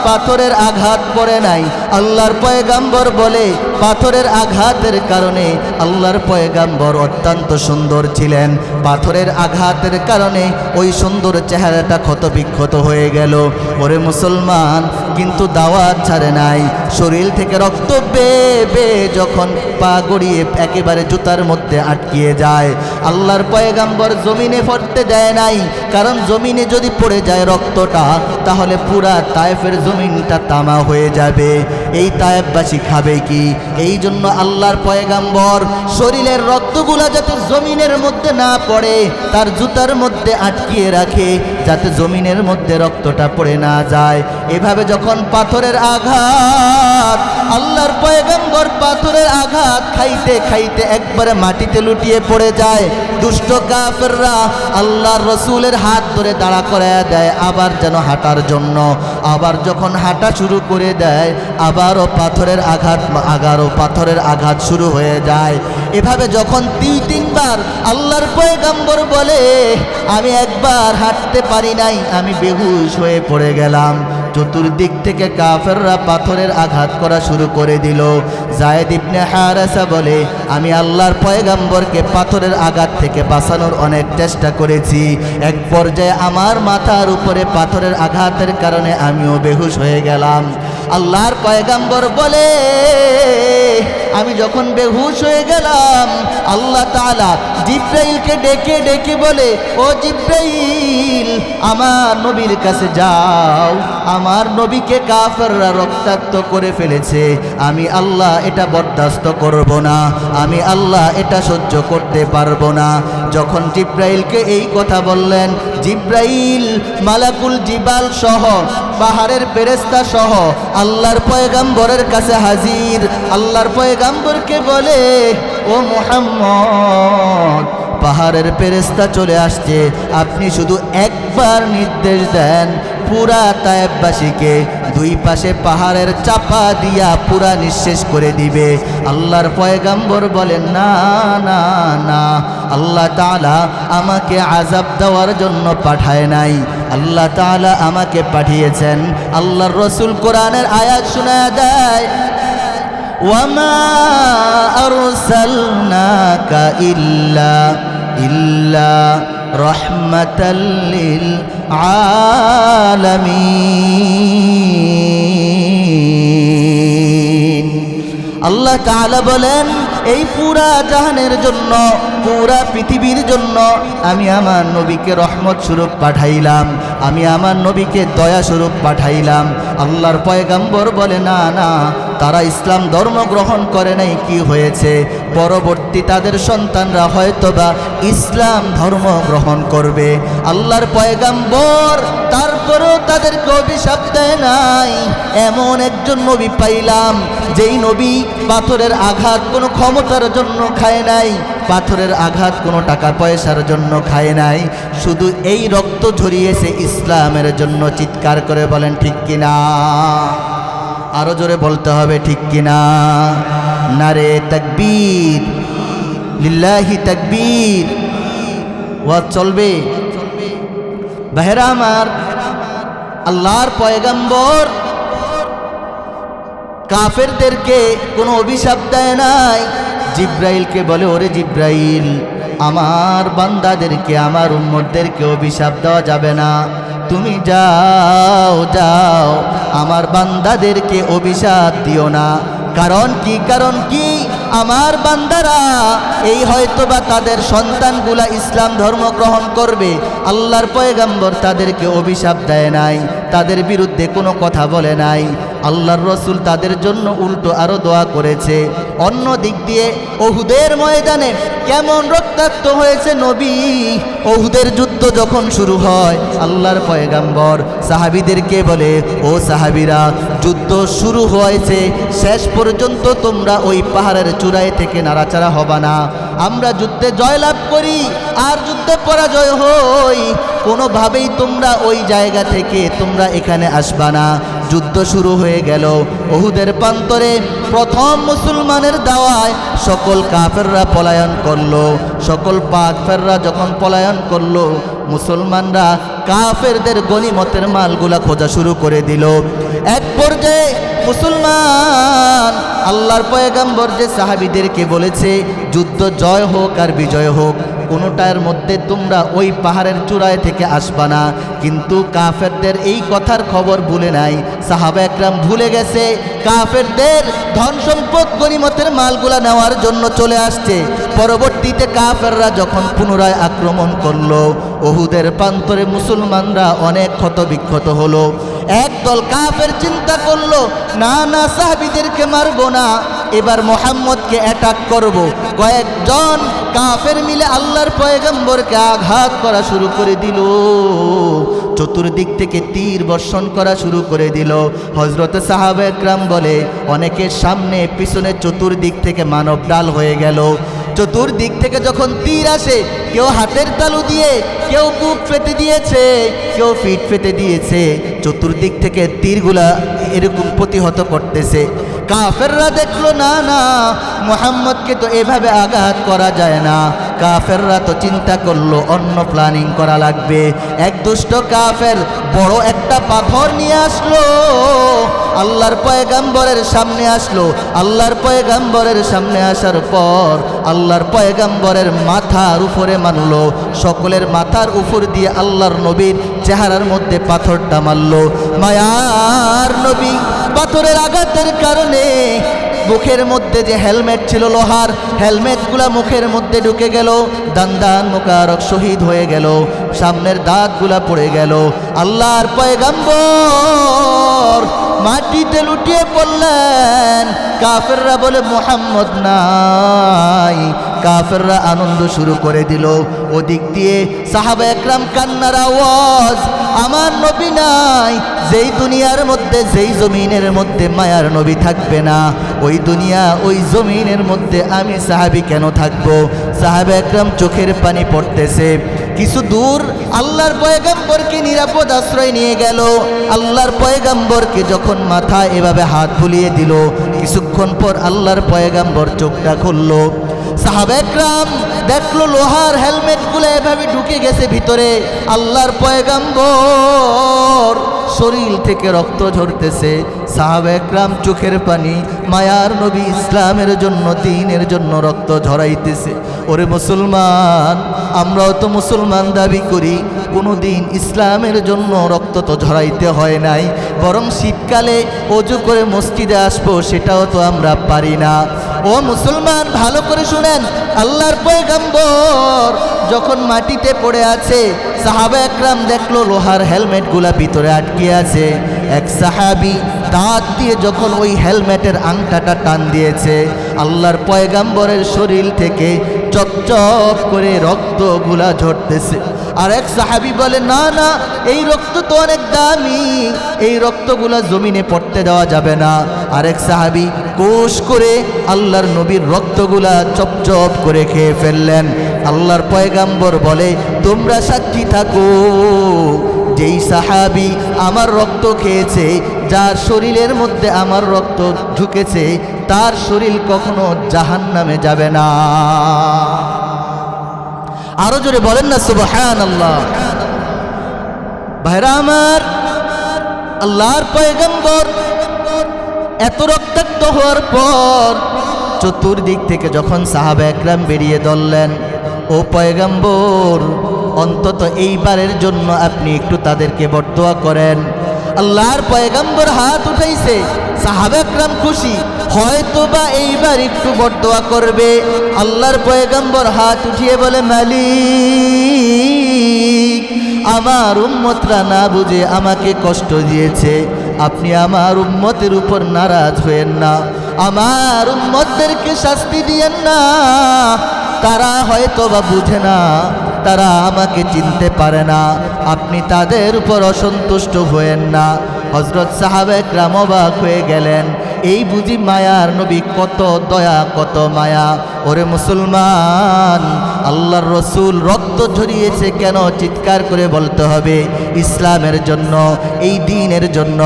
পাথরের আঘাত পড়ে নাই। আল্লাহর পয়গাম্বর বলে পাথরের আঘাতের কারণে আল্লাহর পয়গাম্বর অত্যন্ত সুন্দর ছিলেন, পাথরের আঘাতের কারণে ওই সুন্দর চেহারাটা ক্ষতবিক্ষত হয়ে গেল। ওরে মুসলমান, কিন্তু দাওয়াত ছাড়ে নাই। শরীর থেকে রক্ত বেয়ে বেয়ে যখন পা গড়িয়ে একেবারে জুতার মধ্যে আটকিয়ে যায়, আল্লাহর পয়গাম্বর জমিনে পড়তে দেয় নাই, কারণ জমিনে যদি পড়ে যায় রক্তটা, তাহলে পুরা তায়েফের জমিনটা তামা হয়ে যাবে। এই তায়েফবাসী খাবে কি? এই জন্য আল্লাহর পয়গাম্বর শরীরের রক্তগুলা যাতে জমিনের মধ্যে না পড়ে, তার জুতার মধ্যে আটকিয়ে রাখে, যাতে জমিনের মধ্যে রক্তটা পড়ে না যায়। এভাবে যখন পাথরের আঘাত, আল্লাহর পয়গাম্বর পাথরের আঘাত খাইতে খাইতে একবারে মাটিতে লুটিয়ে পড়ে যায়। দুষ্ট কাফেররা আল্লাহর রসুলের হাত ধরে দাঁড়া করায়া দেয় আবার যেন হাঁটার জন্য। আবার যখন হাঁটা শুরু করে দেয়, আবারও পাথরের আঘাত শুরু হয়ে যায়। এভাবে যখন 2-3 বার আল্লাহর পয়গাম্বর বলে, আমি একবার হাঁটতে পারি নাই, আমি বেহুশ হয়ে পড়ে গেলাম। চতুর্দিক থেকে কাফেররা পাথরের আঘাত করা শুরু করে দিল। যায়েদ ইবনে হারেসা বলে, আমি আল্লাহর পয়গাম্বরকে পাথরের আঘাত থেকে বাঁচানোর অনেক চেষ্টা করেছি, এক পর্যায়ে আমার মাথার উপরে পাথরের আঘাতের কারণে আমিও বেহুশ হয়ে গেলাম। আল্লাহর পয়গাম্বর বলে, আমি যখন বেহুশ হয়ে গেলাম, আল্লাহ তাআলা জিব্রাইলকে ডেকে ডেকে বলে, ও জিব্রাইল, আমার নবীর কাছে যাও, আমার নবীকে কাফেররা রক্তাক্ত করে ফেলেছে, আমি আল্লাহ এটা বরদাস্ত করব না, আমি আল্লাহ এটা সহ্য করতে পারবো না। যখন জিব্রাইলকে এই কথা বললেন, জিব্রাইল মালাকুল জিবাল সহ, পাহাড়ের ফেরেশতা সহ আল্লাহর পয়গাম্বরের কাছে হাজির। আল্লাহর পয়গাম্বরকে বলে, ও মুহাম্মদ, পাহাড়ের ফেরেশতা চলে আসছে, আপনি শুধু একবার নির্দেশ দেন, পুরা তায়েফবাসীকে 2 পাশে পাহাড়ের চাপা দিয়া পুরা নিঃশেষ করে দিবে। আল্লাহর পয়গাম্বর বলেন, না না না, আল্লাহ তাআলা আমাকে আযাব দেওয়ার জন্য পাঠায় নাই, আল্লাহ তাআলা আমাকে পাঠিয়েছেন। আল্লাহর রাসূল কোরআনের আয়াত শোনায় দেয়, ওয়ামা আরসালনাকা ইল্লা রাহমাতাল লিল আলামিন। আল্লাহ তাআলা বলেন, এই পুরা জাহানের জন্য, পুরা পৃথিবীর জন্য আমি আমার নবীকে রহমত স্বরূপ পাঠাইলাম, আমি আমার নবীকে দয়া স্বরূপ পাঠাইলাম। আল্লাহর পয়গাম্বর বলে, না না, তারা ইসলাম ধর্ম গ্রহণ করে নাই, কি হয়েছে? পরবর্তী তাদের সন্তানরা হয়তোবা ইসলাম ধর্ম গ্রহণ করবে। আল্লাহর পয়গাম্বর তারপরেও তাদেরকে অভিশাপ দেয় নাই। এমন একজন নবী পাইলাম, যেই নবী পাথরের আঘাত কোনো ক্ষমতার জন্য খায় নাই, পাথরের আঘাত কোনো টাকা পয়সার জন্য খায় নাই, শুধু এই রক্ত ঝরিয়েছে ইসলামের জন্য। চিৎকার করে বলেন ঠিক কিনা? আরো জোরে বলতে হবে ঠিক কিনা? নারে তাকবীর, লিল্লাহি তাকবীর। ওয়াজ চলবে। ভাইরা আমার, আল্লাহর পয়গাম্বর কাফেরদেরকে কোনো অভিশাপ দেয় নাই। জিব্রাইলকে বলে, ওরে জিব্রাইল, আমার বান্দাদেরকে, আমার উম্মতদেরকে অভিশাপ দেওয়া যাবে না, তুমি যাও যাও, আমার বান্দাদেরকে অভিশাপ দিও না। কারণ কি আমার বান্দারা এই হয়তোবা তাদের সন্তানগুলা ইসলাম ধর্ম গ্রহণ করবে, আল্লাহর পয়গাম্বর তাদেরকে অভিশাপ দেয় নাই, তাদের বিরুদ্ধে কোনো কথা বলে নাই। আল্লাহর রসুল তাদের জন্য উল্টো আরো দোয়া করেছে। অন্য দিক দিয়ে উহুদের ময়দানে কেমন রক্তাক্ত হয়েছে নবী। উহুদের যুদ্ধ যখন শুরু হয়, আল্লাহর পয়গাম্বর সাহাবীদেরকে বলে, ও সাহাবীরা, যুদ্ধ শুরু হয়েছে, শেষ পর্যন্ত তোমরা ওই পাহাড়ের চূড়ায় থেকে নাড়াচাড়া হবা না। আমরা যুদ্ধে জয়লাভ করি আর যুদ্ধে পরাজয় হই, কোনোভাবেই তোমরা ওই জায়গা থেকে তোমরা এখানে আসবা না। যুদ্ধ শুরু হয়ে গেল। উহুদের প্রান্তরে প্রথম মুসলমানের দাওয়ায় সকল কাফেররা পলায়ন করলো। সকল কাফেররা যখন পলায়ন করলো, মুসলমানরা কাফেরদের গনিমতের মালগুলা খোঁজা শুরু করে দিল। এক পর্যায়ে মুসলমান আল্লাহর পয়গম্বর যে সাহাবীদেরকে বলেছে যুদ্ধ জয় হোক আর বিজয় হোক, কোনোটার মধ্যে তোমরা ওই পাহাড়ের চূড়ায় থেকে আসবা না, কিন্তু কাফেরদের এই কথার খবর ভুলে নাই। সাহাবা একরাম ভুলে গেছে, কাফেরদের ধন সম্পদ গনিমতের মালগুলা নেওয়ার জন্য চলে আসছে। পরবর্তীতে কাফেররা যখন পুনরায় আক্রমণ করলো, উহুদের প্রান্তরে মুসলমানরা অনেক ক্ষত বিক্ষত হলো। একদল কাফের চিন্তা করলো, না না সাহাবীদেরকে মারবো না, এবার মুহাম্মদকে অ্যাটাক করব। কয়েকজন কাফের মিলে আল্লাহর পয়গম্বরকে আঘাত করা শুরু করে দিল। চতুর্দিক থেকে তীর বর্ষণ করা শুরু করে দিল। হযরত সাহাবা একরাম বলে, অনেকের সামনে পিছনে চতুর্দিক থেকে মানব ডাল হয়ে গেল। চতুর্দিক থেকে যখন তীর আসে, কেউ হাতের তালু দিয়ে, কেউ বুক ফেটে দিয়েছে, কেউ পিঠ ফেটে দিয়েছে। চতুর্দিক থেকে তীরগুলা এরকম প্রতিহত করতেছে। কাফেররা দেখলো, না না, মুহাম্মদকে তো এভাবে আঘাত করা যায় না। কাফেররা তো চিন্তা করলো অন্য প্ল্যানিং করা লাগবে। এক দুষ্ট কাফের বড় একটা পাথর নিয়ে আসলো, আল্লাহর পয়গম্বরের সামনে আসলো। আল্লাহর পয়গম্বরের সামনে আসার পর আল্লাহর পয়গম্বরের মাথার উপরে মারলো। সকলের মাথার উপর দিয়ে আল্লাহর নবীর চেহারার মধ্যে পাথরটা মারলো। মায়ার নবী পাথরের আঘাতের কারণে মুখের মধ্যে যে হেলমেট ছিল লোহার, হেলমেটগুলা মুখের মধ্যে ঢুকে গেল। দান মুবারক শহীদ হয়ে গেল, সামনের দাঁতগুলা পড়ে গেল। আল্লাহর পয়গম্বর মাটিতে লুটিয়ে পড়লেন। কাফেররা বলে মুহাম্মদ নাই। কাফেররা আনন্দ শুরু করে দিল। ওদিক দিয়ে সাহাবা একরাম কান্নার আওয়াজ, আমার নবী নাই। যেই দুনিয়ার মধ্যে, যেই জমিনের মধ্যে মায়ার নবী থাকবে না, ওই দুনিয়া ওই জমিনের মধ্যে আমি সাহাবী কেন থাকবো? সাহাবা একরাম চোখের পানি পড়তেছে। কিছু দূর আল্লাহর পয়গম্বরকে নিরাপদ আশ্রয় নিয়ে গেল। আল্লাহর পয়গম্বরকে যখন মাথায় এভাবে হাত বুলিয়ে দিল, কিছুক্ষণ পর আল্লাহর পয়গম্বর চোখটা খুললো। সাহাবা একরাম দেখলো লোহার হেলমেটগুলো এভাবে ঢুকে গেছে ভিতরে। আল্লাহর পয়গম্বর শরীর থেকে রক্ত ঝরতেছে। সাহাবা একরাম চোখের পানি, মায়ার নবী ইসলামের জন্য, দ্বীনের জন্য রক্ত ঝরাইতেছে। ওরে মুসলমান, আমরাও তো মুসলমান দাবি করি, কোনো দিন ইসলামের জন্য রক্ত তো ঝরাইতে হয় নাই, বরং শীতকালে অজু করে মসজিদে আসবো সেটাও তো আমরা পারি না। ও মুসলমান, ভালো করে শুনেন, আল্লাহর পয়গম্বর যখন মাটিতে পড়ে আছে, সাহাবা একরাম দেখলো লোহার হেলমেটগুলা ভিতরে আটকে আছে। এক সাহাবী দাঁত দিয়ে যখন ওই হেলমেটের আংটাটা টান দিয়েছে, আল্লাহর পয়গম্বরের শরীর থেকে চকচক করে রক্তগুলা ঝরতেছে। আর এক সাহাবী বলে, না না, এই রক্ত তো অনেক দামি, এই রক্তগুলা জমিনে পড়তে দেওয়া যাবে না। আরেক সাহাবী কোষ করে আল্লাহর নবীর রক্তগুলা চপচপ করে খেয়ে ফেললেন। আল্লাহর পয়গম্বর বলে, তোমরা সাক্ষী থাকো, যেই সাহাবী আমার রক্ত খেয়েছে, যার শরীরের মধ্যে আমার রক্ত ঢুকেছে, তার শরীর কখনো জাহান্নামে যাবে না। আরো জোরে বলেন না সুবহানাল্লাহ। ভাইরা আমার, আল্লাহর পয়গম্বর এত রক্তাক্ত হওয়ার পর চতুর্দিক থেকে যখন সাহাবা একরাম বেরিয়ে দললেন, ও পয়গম্বর, অন্তত এইবারের জন্য আপনি একটু তাদেরকে বরদোয়া করেন। আল্লাহর পয়গম্বর হাত উঠাইছে, সাহাবা একরাম খুশি, হয়তো বা এইবার একটু বরদোয়া করবে। আল্লাহর পয়গম্বর হাত উঠিয়ে বলে, মালিক, আমার উম্মতরা না বুঝে আমাকে কষ্ট দিয়েছে, আপনি আমার উম্মতের উপর নারাজ হয়েন না, আমার উম্মতদেরকে শাস্তি দিয়েন না। তারা হয়তো বা বুঝে না, তারা আমাকে চিনতে পারে না, আপনি তাদের উপর অসন্তুষ্ট হয়েন না। হযরত সাহাবা একরাম অবাক হয়ে গেলেন, এই বুঝি মায়ার নবী, কত দয়া কত মায়া। ওরে মুসলমান, আল্লাহর রসুল রক্ত ঝরিয়েছে কেন চিৎকার করে বলতে হবে? ইসলামের জন্য, এই দ্বীনের জন্য।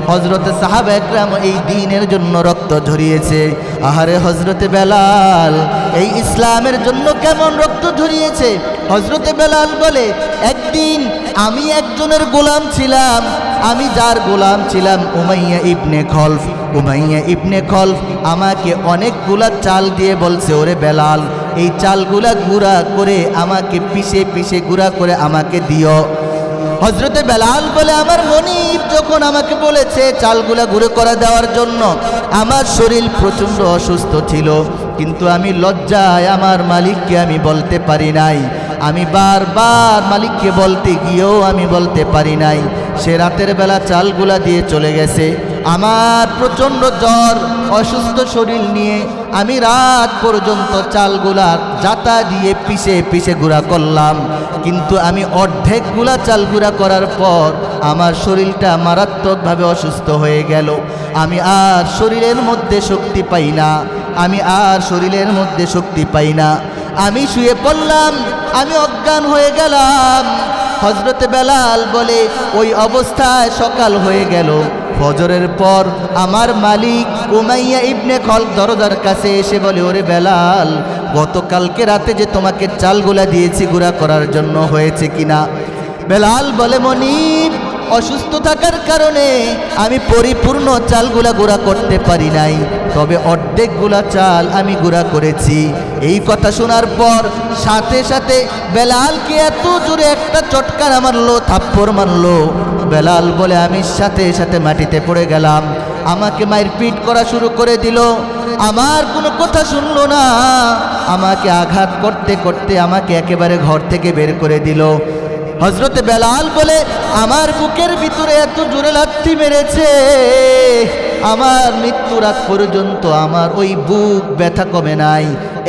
হযরতে সাহাবা একরাম এই দ্বীনের জন্য রক্ত ঝরিয়েছে। আহারে হযরতে বেলাল এই ইসলামের জন্য কেমন রক্ত ঝরিয়েছে। হযরতে বেলাল বলে, একদিন আমি একজনের গোলাম ছিলাম, আমি যার গোলাম ছিলাম উমাইয়া ইবনে খলফ। উমাইয়া ইবনে খলফ আমাকে অনেকগুলা চাল দিয়ে বলছে, ওরে বেলাল, এই চালগুলা গুঁড়া করে আমাকে পিষে পিষে গুঁড়া করে আমাকে দিও। হযরতে বেলাল বলে, আমার মনিব যখন আমাকে বলেছে চালগুলা গুঁড়ো করে দেওয়ার জন্য, আমার শরীর প্রচণ্ড অসুস্থ ছিল, কিন্তু আমি লজ্জায় আমার মালিককে আমি বলতে পারি নাই। আমি বারবার মালিককে বলতে গিয়েও আমি বলতে পারি নাই। সে রাতের বেলা চালগুলা দিয়ে চলে গেছে। আমার প্রচণ্ড জ্বর, অসুস্থ শরীর নিয়ে আমি রাত পর্যন্ত চালগুলা জাতা দিয়ে পিষে পিষে গুঁড়া করলাম, কিন্তু আমি অর্ধেকগুলা চাল গুঁড়া করার পর আমার শরীরটা মারাত্মকভাবে অসুস্থ হয়ে গেল। আমি আর শরীরের মধ্যে শক্তি পাই না, আমি আর শরীরের মধ্যে শক্তি পাই না। আমি শুয়ে পড়লাম, আমি অজ্ঞান হয়ে গেলাম। হযরতে বেলাল বলে, ওই অবস্থায় সকাল হয়ে গেল। ফজরের পর আমার মালিক উমাইয়া ইবনে খলফ দরজার কাছে এসে বলে, ওরে বেলাল, গতকালকে রাতে যে তোমাকে চালগুলা দিয়েছি গুঁড়া করার জন্য হয়েছে কিনা? বেলাল বলে, মনিব, অসুস্থ থাকার কারণে আমি পরিপূর্ণ চালগুলা গুঁড়া করতে পারি নাই, তবে অর্ধেকগুলা চাল আমি গুঁড়া করেছি। এই কথা শোনার পর সাথে সাথে বেলালকে এত জোরে একটা চটকানা মারলো, থাপ্পড় মারলো। বেলাল বলে, আমি সাথে সাথে মাটিতে পড়ে গেলাম। আমাকে মায়ের পিট করা শুরু করে দিল, আমার কোনো কথা শুনলো না। আমাকে আঘাত করতে করতে আমাকে একেবারে ঘর থেকে বের করে দিল। হযরতে বেলাল বলে, আমার বুকের ভিতরে এত জোরে লাথি মেরেছে, আমার মৃত্যুর আগ পর্যন্ত আমার ওই বুক ব্যথা কমে নাই।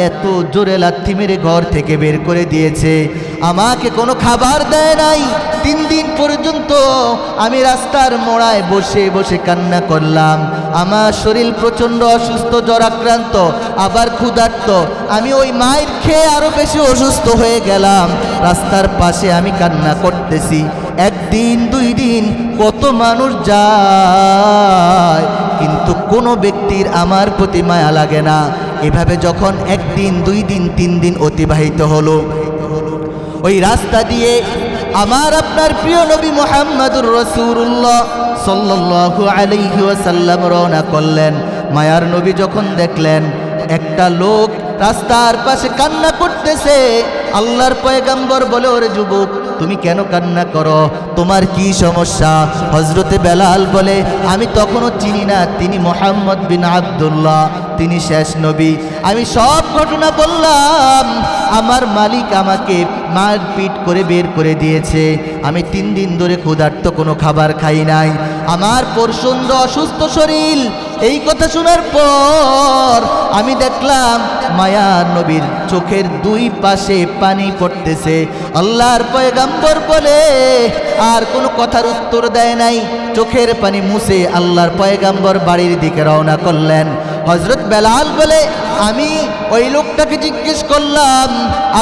এত জোরে লাথি মেরে ঘর থেকে বের করে দিয়েছে, আমাকে কোনো খাবার দেয় নাই। 3 দিন পর্যন্ত আমি রাস্তার মোড়ায় বসে বসে কান্না করলাম। আমার শরীর প্রচণ্ড অসুস্থ, জ্বর আক্রান্ত, আবার ক্ষুধার্ত। আমি ওই মায়ের খেয়ে আরো বেশি অসুস্থ হয়ে গেলাম। রাস্তার পাশে আমি কান্না করতেছি। 1 দিন 2 দিন কত মানুষ যায়, কিন্তু কোনো ব্যক্তির আমার প্রতি মায়া লাগে না। এভাবে যখন 1 দিন 2 দিন 3 দিন অতিবাহিত হলো, ওই রাস্তা দিয়ে আমার আপনার প্রিয় নবী মুহাম্মদুর রাসূলুল্লাহ সাল্লাল্লাহু আলাইহি ওয়াসাল্লাম রওনা করলেন। মায়ার নবী যখন দেখলেন একটা লোক রাস্তার পাশে কান্না করতেছে, আল্লাহর পয়গম্বর বলে, ওরে যুবক, তুমি কেন কান্না করো? তোমার কি সমস্যা? হযরতে বেলাল বলে, আমি তখনও চিনি না তিনি মুহাম্মদ বিন আব্দুল্লাহ, তিনি শেষ নবী। আমি সব ঘটনা বললাম। আমার মালিক আমাকে মারপিট করে বের করে দিয়েছে। আমি 3 দিন ধরে ক্ষুধার্ত, কোনো খাবার খাই নাই। আমার প্রচণ্ড অসুস্থ শরীর। এই কথা শোনার পর আমি দেখলাম মায়ার নবীর চোখের 2 পাশে পানি পড়তেছে। আল্লাহর পয়গম্বর বলে আর কোনো কথার উত্তর দেয় নাই। চোখের পানি মুছে আল্লাহর পয়গম্বর বাড়ির দিকে রওনা করলেন। হযরত বেলাল বলে, আমি ওই লোকটাকে জিজ্ঞেস করলাম,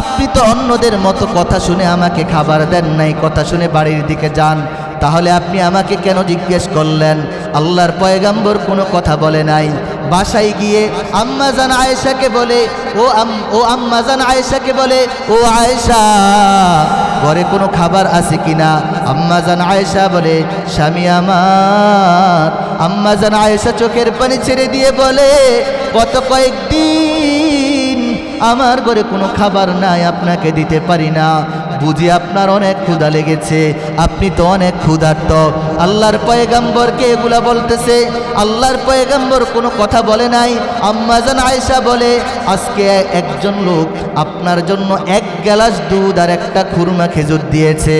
আপনি তো অন্যদের মতো কথা শুনে আমাকে খাবার দেন নাই, কথা শুনে বাড়ির দিকে যান, তাহলে আপনি আমাকে কেন জিজ্ঞেস করলেন? আল্লাহর পয়গম্বর কোনো কথা বলে নাই। বাসায় গিয়ে আম্মাজান আয়েশাকে বলে, ও আম্মাজান আয়েশাকে বলে, ও আয়েশা, ঘরে কোনো খাবার আছে কিনা? আম্মাজান আয়েশা বলে, স্বামী আমার। আম্মাজান আয়েশা চোখের পানি ছেড়ে দিয়ে বলে, গত কয়েকদিন আমার ঘরে কোনো খাবার নাই, আপনাকে দিতে পারি না। বুঝি আপনার অনেক ক্ষুধা লেগেছে, আপনি তো অনেক ক্ষুধার্ত। আল্লাহর পয়গম্বরকে এগুলা বলতেছে। আল্লাহর পয়গম্বর কোনো কথা বলে নাই। আম্মাজান আয়েশা বলে, আজকে একজন লোক আপনার জন্য 1 গ্লাস দুধ আর একটা খুরমা খেজুর দিয়েছে।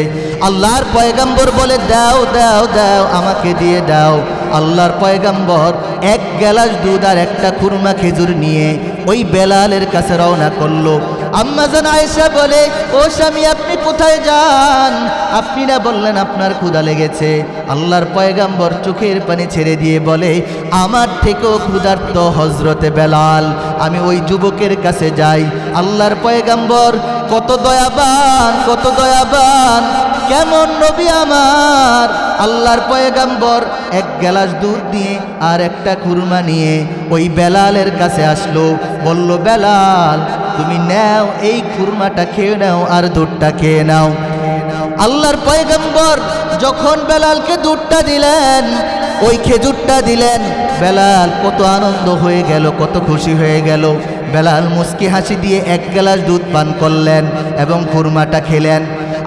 আল্লাহর পয়গম্বর বলে, দাও দাও দাও, আমাকে দিয়ে দাও। আল্লাহর পয়গম্বর 1 গ্লাস দুধ আর একটা খুরমা খেজুর নিয়ে ওই বেলালের কাছে রওনা করলো। আম্মা জান আয়েশা বলে, ও স্বামী আপনি কোথায় যান? আপনি না বললেন আপনার ক্ষুধা লেগেছে। আল্লাহর পয়গাম্বর চোখের পানি ছেড়ে দিয়ে বলে, আমার থেকেও ক্ষুধার্ত হযরতে বেলাল, আমি ওই যুবকের কাছে যাই। আল্লাহর পয়গাম্বর কত দয়াবান, কত দয়াবান, কেমন নবী আমার! আল্লাহর পয়গাম্বর এক গ্লাস দুধ নিয়ে আর একটা খুরমা নিয়ে ওই বেলালের কাছে আসলো, বলল, বেলাল তুমি নাও, এই খুরমাটা খেয়ে নাও আর দুধটা খেয়ে নাও। আল্লাহর পয়গাম্বর যখন বেলালকে দুধটা দিলেন, ওই খেজুরটা দিলেন, বেলাল কত আনন্দ হয়ে গেল, কত খুশি হয়ে গেল। বেলাল মুস্কি হাসি দিয়ে এক গ্লাস দুধ পান করলেন এবং খুরমাটা খেলেন।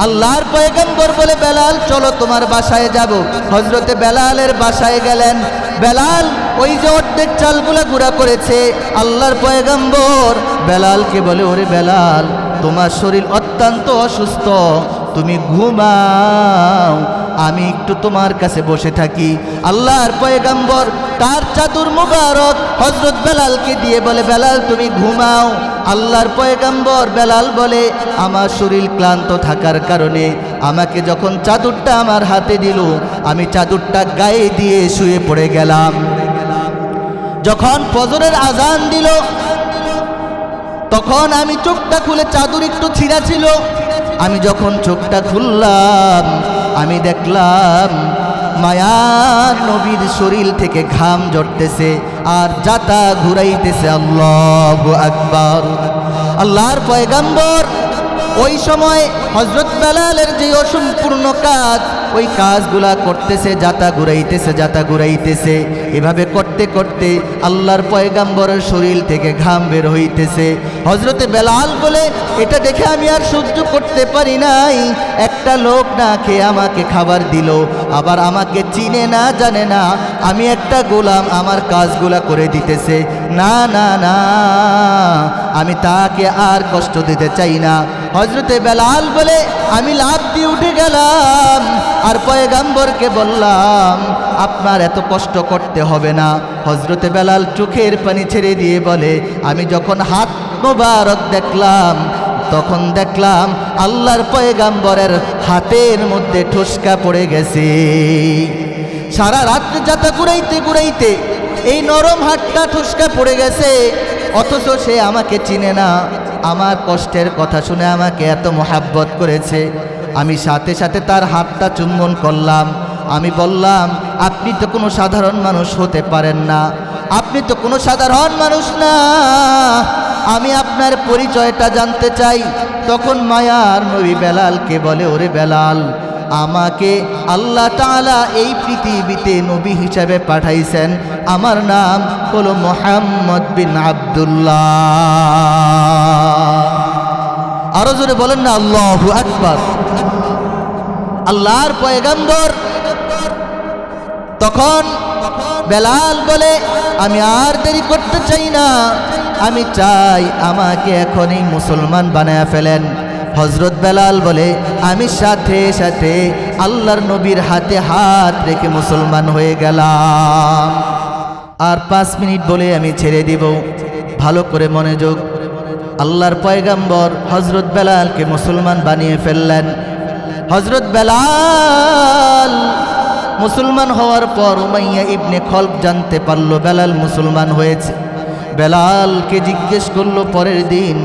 আল্লাহর পয়গম্বর বলে, বেলাল চলো তোমার বাসায় যাব। হযরতে বেলালের বাসায় গেলেন। বেলাল ওই যে অর্ধেক চালগুলা গুঁড়া করেছে, আল্লাহর পয়গম্বর বেলালকে বলে, ওরে বেলাল তোমার শরীর অত্যন্ত অসুস্থ, তুমি ঘুমাও, আমি একটু তোমার কাছে বসে থাকি। আল্লাহর পয়গম্বর তার চাদর মুবারক হযরত বেলালকে দিয়ে বলে, বেলাল তুমি ঘুমাও। আল্লাহর পয়গম্বর বেলাল বলে, আমার শরীর ক্লান্ত থাকার কারণে আমাকে যখন চাদরটা আমার হাতে দিল, আমি চাদরটা গায়ে দিয়ে শুয়ে পড়ে গেলাম। যখন ফজরের আজান দিল, তখন আমি চোখটা খুলে, চাদর একটু ছিঁড়া ছিল, আমি যখন চোখটা খুললাম, আমি দেখলাম মায়ার নবীর শরীর থেকে ঘাম ঝরতেছে আর জাতা ঘুরাইতেছে। আল্লাহু আকবার। আল্লাহর পয়গম্বর ওই সময় হযরত বেলালের যে অসম্পূর্ণ কাজ, ওই কাজগুলা করতেছে, জাতা ঘুরাইতেছে, জাতা ঘুরাইতেছে। এভাবে করতে করতে আল্লাহর পয়গম্বরের শরীর থেকে ঘাম বের হইতেছে। হযরতে বেলাল বলে, এটা দেখে আমি আর সহ্য করতে পারি নাই। একটা লোক না খেয়ে আমাকে খাবার দিল, আবার আমাকে চিনে না, জানে না, আমি একটা গোলাম, আমার কাজগুলা করে দিতেছে। না না না, আমি তাকে আর কষ্ট দিতে চাই না। হযরতে বেলাল বলে, আমি লাফ দিয়ে উঠে গেলাম আর পয়গম্বরকে বললাম, আপনার এত কষ্ট করতে হবে না। হযরতে বেলাল চোখের পানি ছেড়ে দিয়ে বলে, আমি যখন হাত মোবারক দেখলাম, তখন দেখলাম আল্লাহর পয়গম্বরের হাতের মধ্যে ঠোসকা পড়ে গেছে। সারা রাত্রে যাতা ঘুরাইতে ঘুরাইতে এই নরম হাতটা ঠোসকা পড়ে গেছে, অথচ সে আমাকে চিনে না। আমার কষ্টের কথা শুনে আমাকে এত মোহাব্বত করেছে। আমি সাথে সাথে তার হাতটা চুম্বন করলাম। আমি বললাম, আপনি তো কোনো সাধারণ মানুষ হতে পারেন না, আপনি তো কোনো সাধারণ মানুষ না, আমি আপনার পরিচয়টা জানতে চাই। তখন মায়ার নবী বেলালকে বলে, ওরে বেলাল, আমাকে আল্লাহ তাআলা এই পৃথিবীতে নবী হিসাবে পাঠাইছেন, আমার নাম হলো মুহাম্মদ বিন আব্দুল্লাহ। আরো জোরে বলেন না আল্লাহু আকবার। আল্লাহর পয়গম্বর তখন বেলাল বলে, আমি আর দেরি করতে চাই না, আমি চাই আমাকে এখনই মুসলমান বানায়া ফেলেন। হযরত বেলাল বলে, আমি সাথে সাথে আল্লাহর নবীর হাতে হাত রেখে মুসলমান হয়ে গেলাম। আর 5 মিনিট বলে আমি ছেড়ে দিব। ভালো করে মনোযোগ। আল্লাহর পয়গম্বর হযরত বেলালকে মুসলমান বানিয়ে ফেললেন। হযরত বেলাল মুসলমান হওয়ার পর উমাইয়া ইবনে খলফ জানতে পারল বেলাল মুসলমান হয়েছে। বেলালকে জিজ্ঞেস করলো পরের দিন,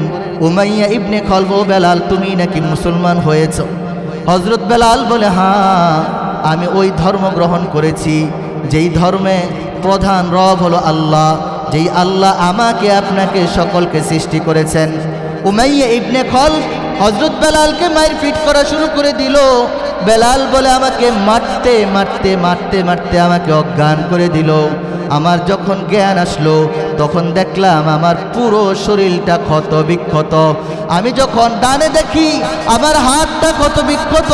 উমাইয়া ইবনে খলফ, ও বেলাল তুমি নাকি মুসলমান হয়েছ? হযরত বেলাল বলে, হ্যাঁ, আমি ওই ধর্ম গ্রহণ করেছি যেই ধর্মে প্রধান রব হলো আল্লাহ, যেই আল্লাহ আমাকে আপনাকে সকলকে সৃষ্টি করেছেন। উমাইয়া ইবনে খলফ হযরত বেলালকে মাইর ফিট করা শুরু করে দিল। বেলাল বলে, আমাকে মারতে মারতে মারতে মারতে আমাকে অজ্ঞান করে দিল। আমার যখন জ্ঞান আসলো, তখন দেখলাম আমার পুরো শরীরটা ক্ষত বিক্ষত। আমি যখন ডানে দেখি, আমার হাতটা ক্ষত বিক্ষত।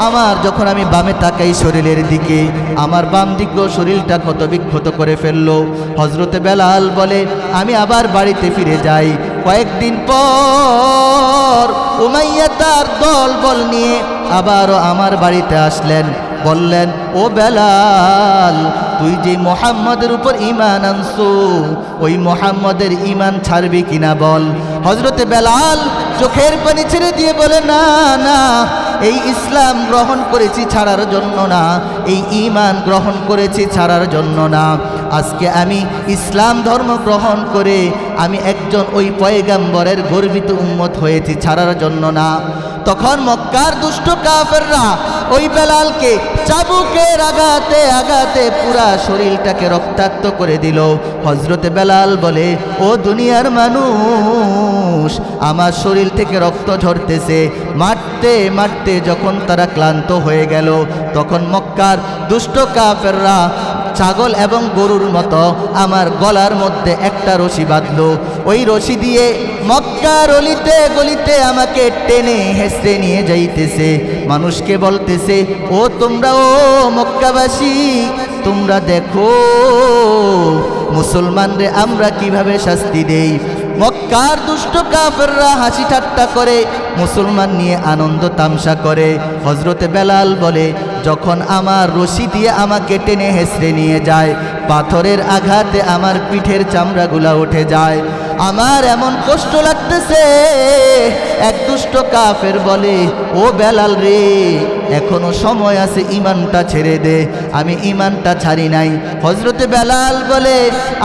আমার যখন আমি বামে তাকাই শরীরের দিকে, আমার বাম দিকেও শরীরটা ক্ষত বিক্ষত করে ফেললো। হযরতে বেলাল বলে, আমি আবার বাড়িতে ফিরে যাই। কয়েকদিন পর উমাইয়া তার দল বল নিয়ে আবারও আমার বাড়িতে আসলেন। বললেন, ও বেলাল, তুই যে মুহাম্মাদের উপর ঈমান আনছো ওই মুহাম্মাদের ঈমান ছাড়বি কিনা বল। হযরতে বেলাল চোখের পানি ছেড়ে দিয়ে বলে, না না, এই ইসলাম গ্রহণ করেছি ছাড়ার জন্য না, এই ঈমান গ্রহণ করেছি ছাড়ার জন্য না। আজকে আমি ইসলাম ধর্ম গ্রহণ করে আমি একজন ওই পয়গম্বরের গর্বিত উম্মত হয়েছি ছাড়ার জন্য না। তখন মক্কার দুষ্ট কাফেররা ওই বেলালকে চাবুকের আঘাতে আঘাতে পুরা শরীরটাকে রক্তাক্ত করে দিল। হযরতে বেলাল বলে, ও দুনিয়ার মানুষ, আমার শরীর থেকে রক্ত ঝরতেছে। মারতে মারতে যখন তারা ক্লান্ত হয়ে গেল, তখন মক্কার দুষ্ট কাফেররা ছাগল এবং গরুর মতো আমার গলার মধ্যে একটা রশি বাঁধলো। ওই রশি দিয়ে মক্কার অলিতে গলিতে আমাকে টেনে হেসড়ে নিয়ে যাইতেছে। মানুষকে বলতেছে, ও তোমরা, ও মক্কাবাসী, তোমরা দেখো মুসলমানরে আমরা কিভাবে শাস্তি দেই। মক্কার দুষ্ট কাফেররা হাসি ঠাট্টা করে, মুসলমান নিয়ে আনন্দ তামসা করে। হযরতে বেলাল বলে, যখন আমার রশি দিয়ে আমাকে টেনে হেসড়ে নিয়ে যায়, পাথরের আঘাতে আমার পিঠের চামড়াগুলা উঠে যায়, আমার এমন কষ্ট লাগতেছে। এক দুষ্ট কাফের বলে, ও বেলাল রে, এখনো সময় আছে, ঈমানটা ছেড়ে দে। আমি ঈমানটা ছাড়ি নাই। হযরতে বেলাল বলে,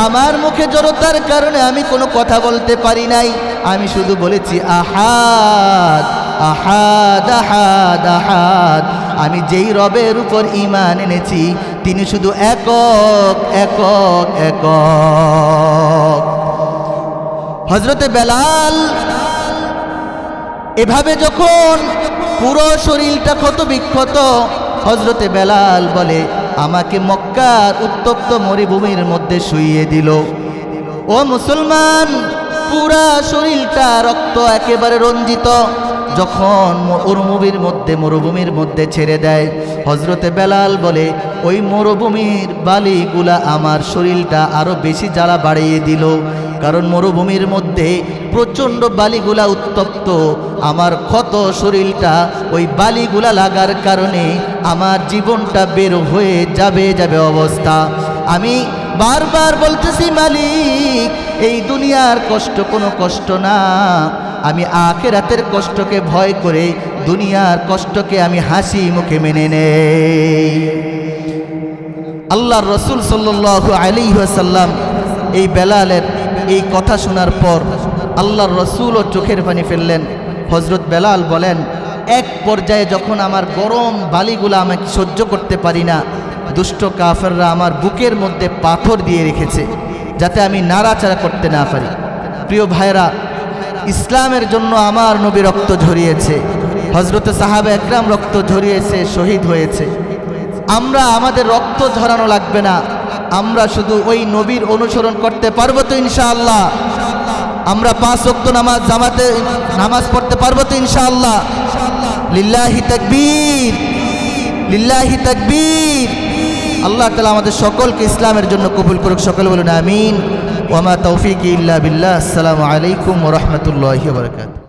আমার মুখে জড়তার কারণে আমি কোনো কথা বলতে পারি নাই, আমি শুধু বলেছি আহাদ আহাদ আহাদ আহাদ। আমি যেই রবের উপর ঈমান এনেছি তিনি শুধু একক একক একক। হযরতে বেলাল এভাবে যখন পুরো শরীরটা ক্ষত বিক্ষত, হযরতে বেলাল বলে, আমাকে মক্কার উত্তপ্ত মরুভূমির মধ্যে শুইয়ে দিল। ও মুসলমান, পুরা শরীরটা রক্ত একেবারে রঞ্জিত। যখন মরুভূমির মধ্যে ছেড়ে দেয়, হযরতে বেলাল বলে, ওই মরুভূমির বালিগুলা আমার শরীরটা আরো বেশি জ্বালা বাড়িয়ে দিল। কারণ মরুভূমির মধ্যে প্রচণ্ড বালিগুলা উত্তপ্ত, আমার ক্ষত শরীরটা ওই বালিগুলা লাগার কারণে আমার জীবনটা বের হয়ে যাবে অবস্থা। আমি বারবার বলতেছি, মালিক, এই দুনিয়ার কষ্ট কোনো কষ্ট না, আমি আখিরাতের কষ্টকে ভয় করে দুনিয়ার কষ্টকে আমি হাসি মুখে মেনে নেই। আল্লাহর রাসূল সাল্লাল্লাহু আলাইহি ওয়াসাল্লাম এই বেলালের এই কথা শোনার পর আল্লাহর রাসূলও চোখের পানি ফেললেন। হযরত বেলাল বলেন, এক পর্যায়ে যখন আমার গরম বালিগুলা আমাকে সহ্য করতে পারি না, দুষ্ট কাফেররা আমার বুকের মধ্যে পাথর দিয়ে রেখেছে যাতে আমি নাড়াচাড়া করতে না পারি। প্রিয় ভাইরা, ইসলামের জন্য আমার নবী রক্ত ঝরিয়েছে, হযরতে সাহাবা একরাম রক্ত ঝরিয়েছে, শহীদ হয়েছে। আমরা আমাদের রক্ত ঝরানো লাগবে না, আমরা শুধু ওই নবীর অনুসরণ করতে পারবো তো ইনশাআল্লাহ? আমরা 5 ওয়াক্ত নামাজ জামাতে নামাজ পড়তে পারবো তো ইনশাআল্লাহ? লিল্লাহি তাকবীর, লিল্লাহি তাকবীর। আল্লাহ তাআলা আমাদের সকলকে ইসলামের জন্য কবুল করুক। সকলে বলুন আমিন। ওয়া মা তৌফিকি ইল্লা বিল্লাহ। আসসালামু আলাইকুম ওয়া রাহমাতুল্লাহি ওয়া বারাকাতুহু।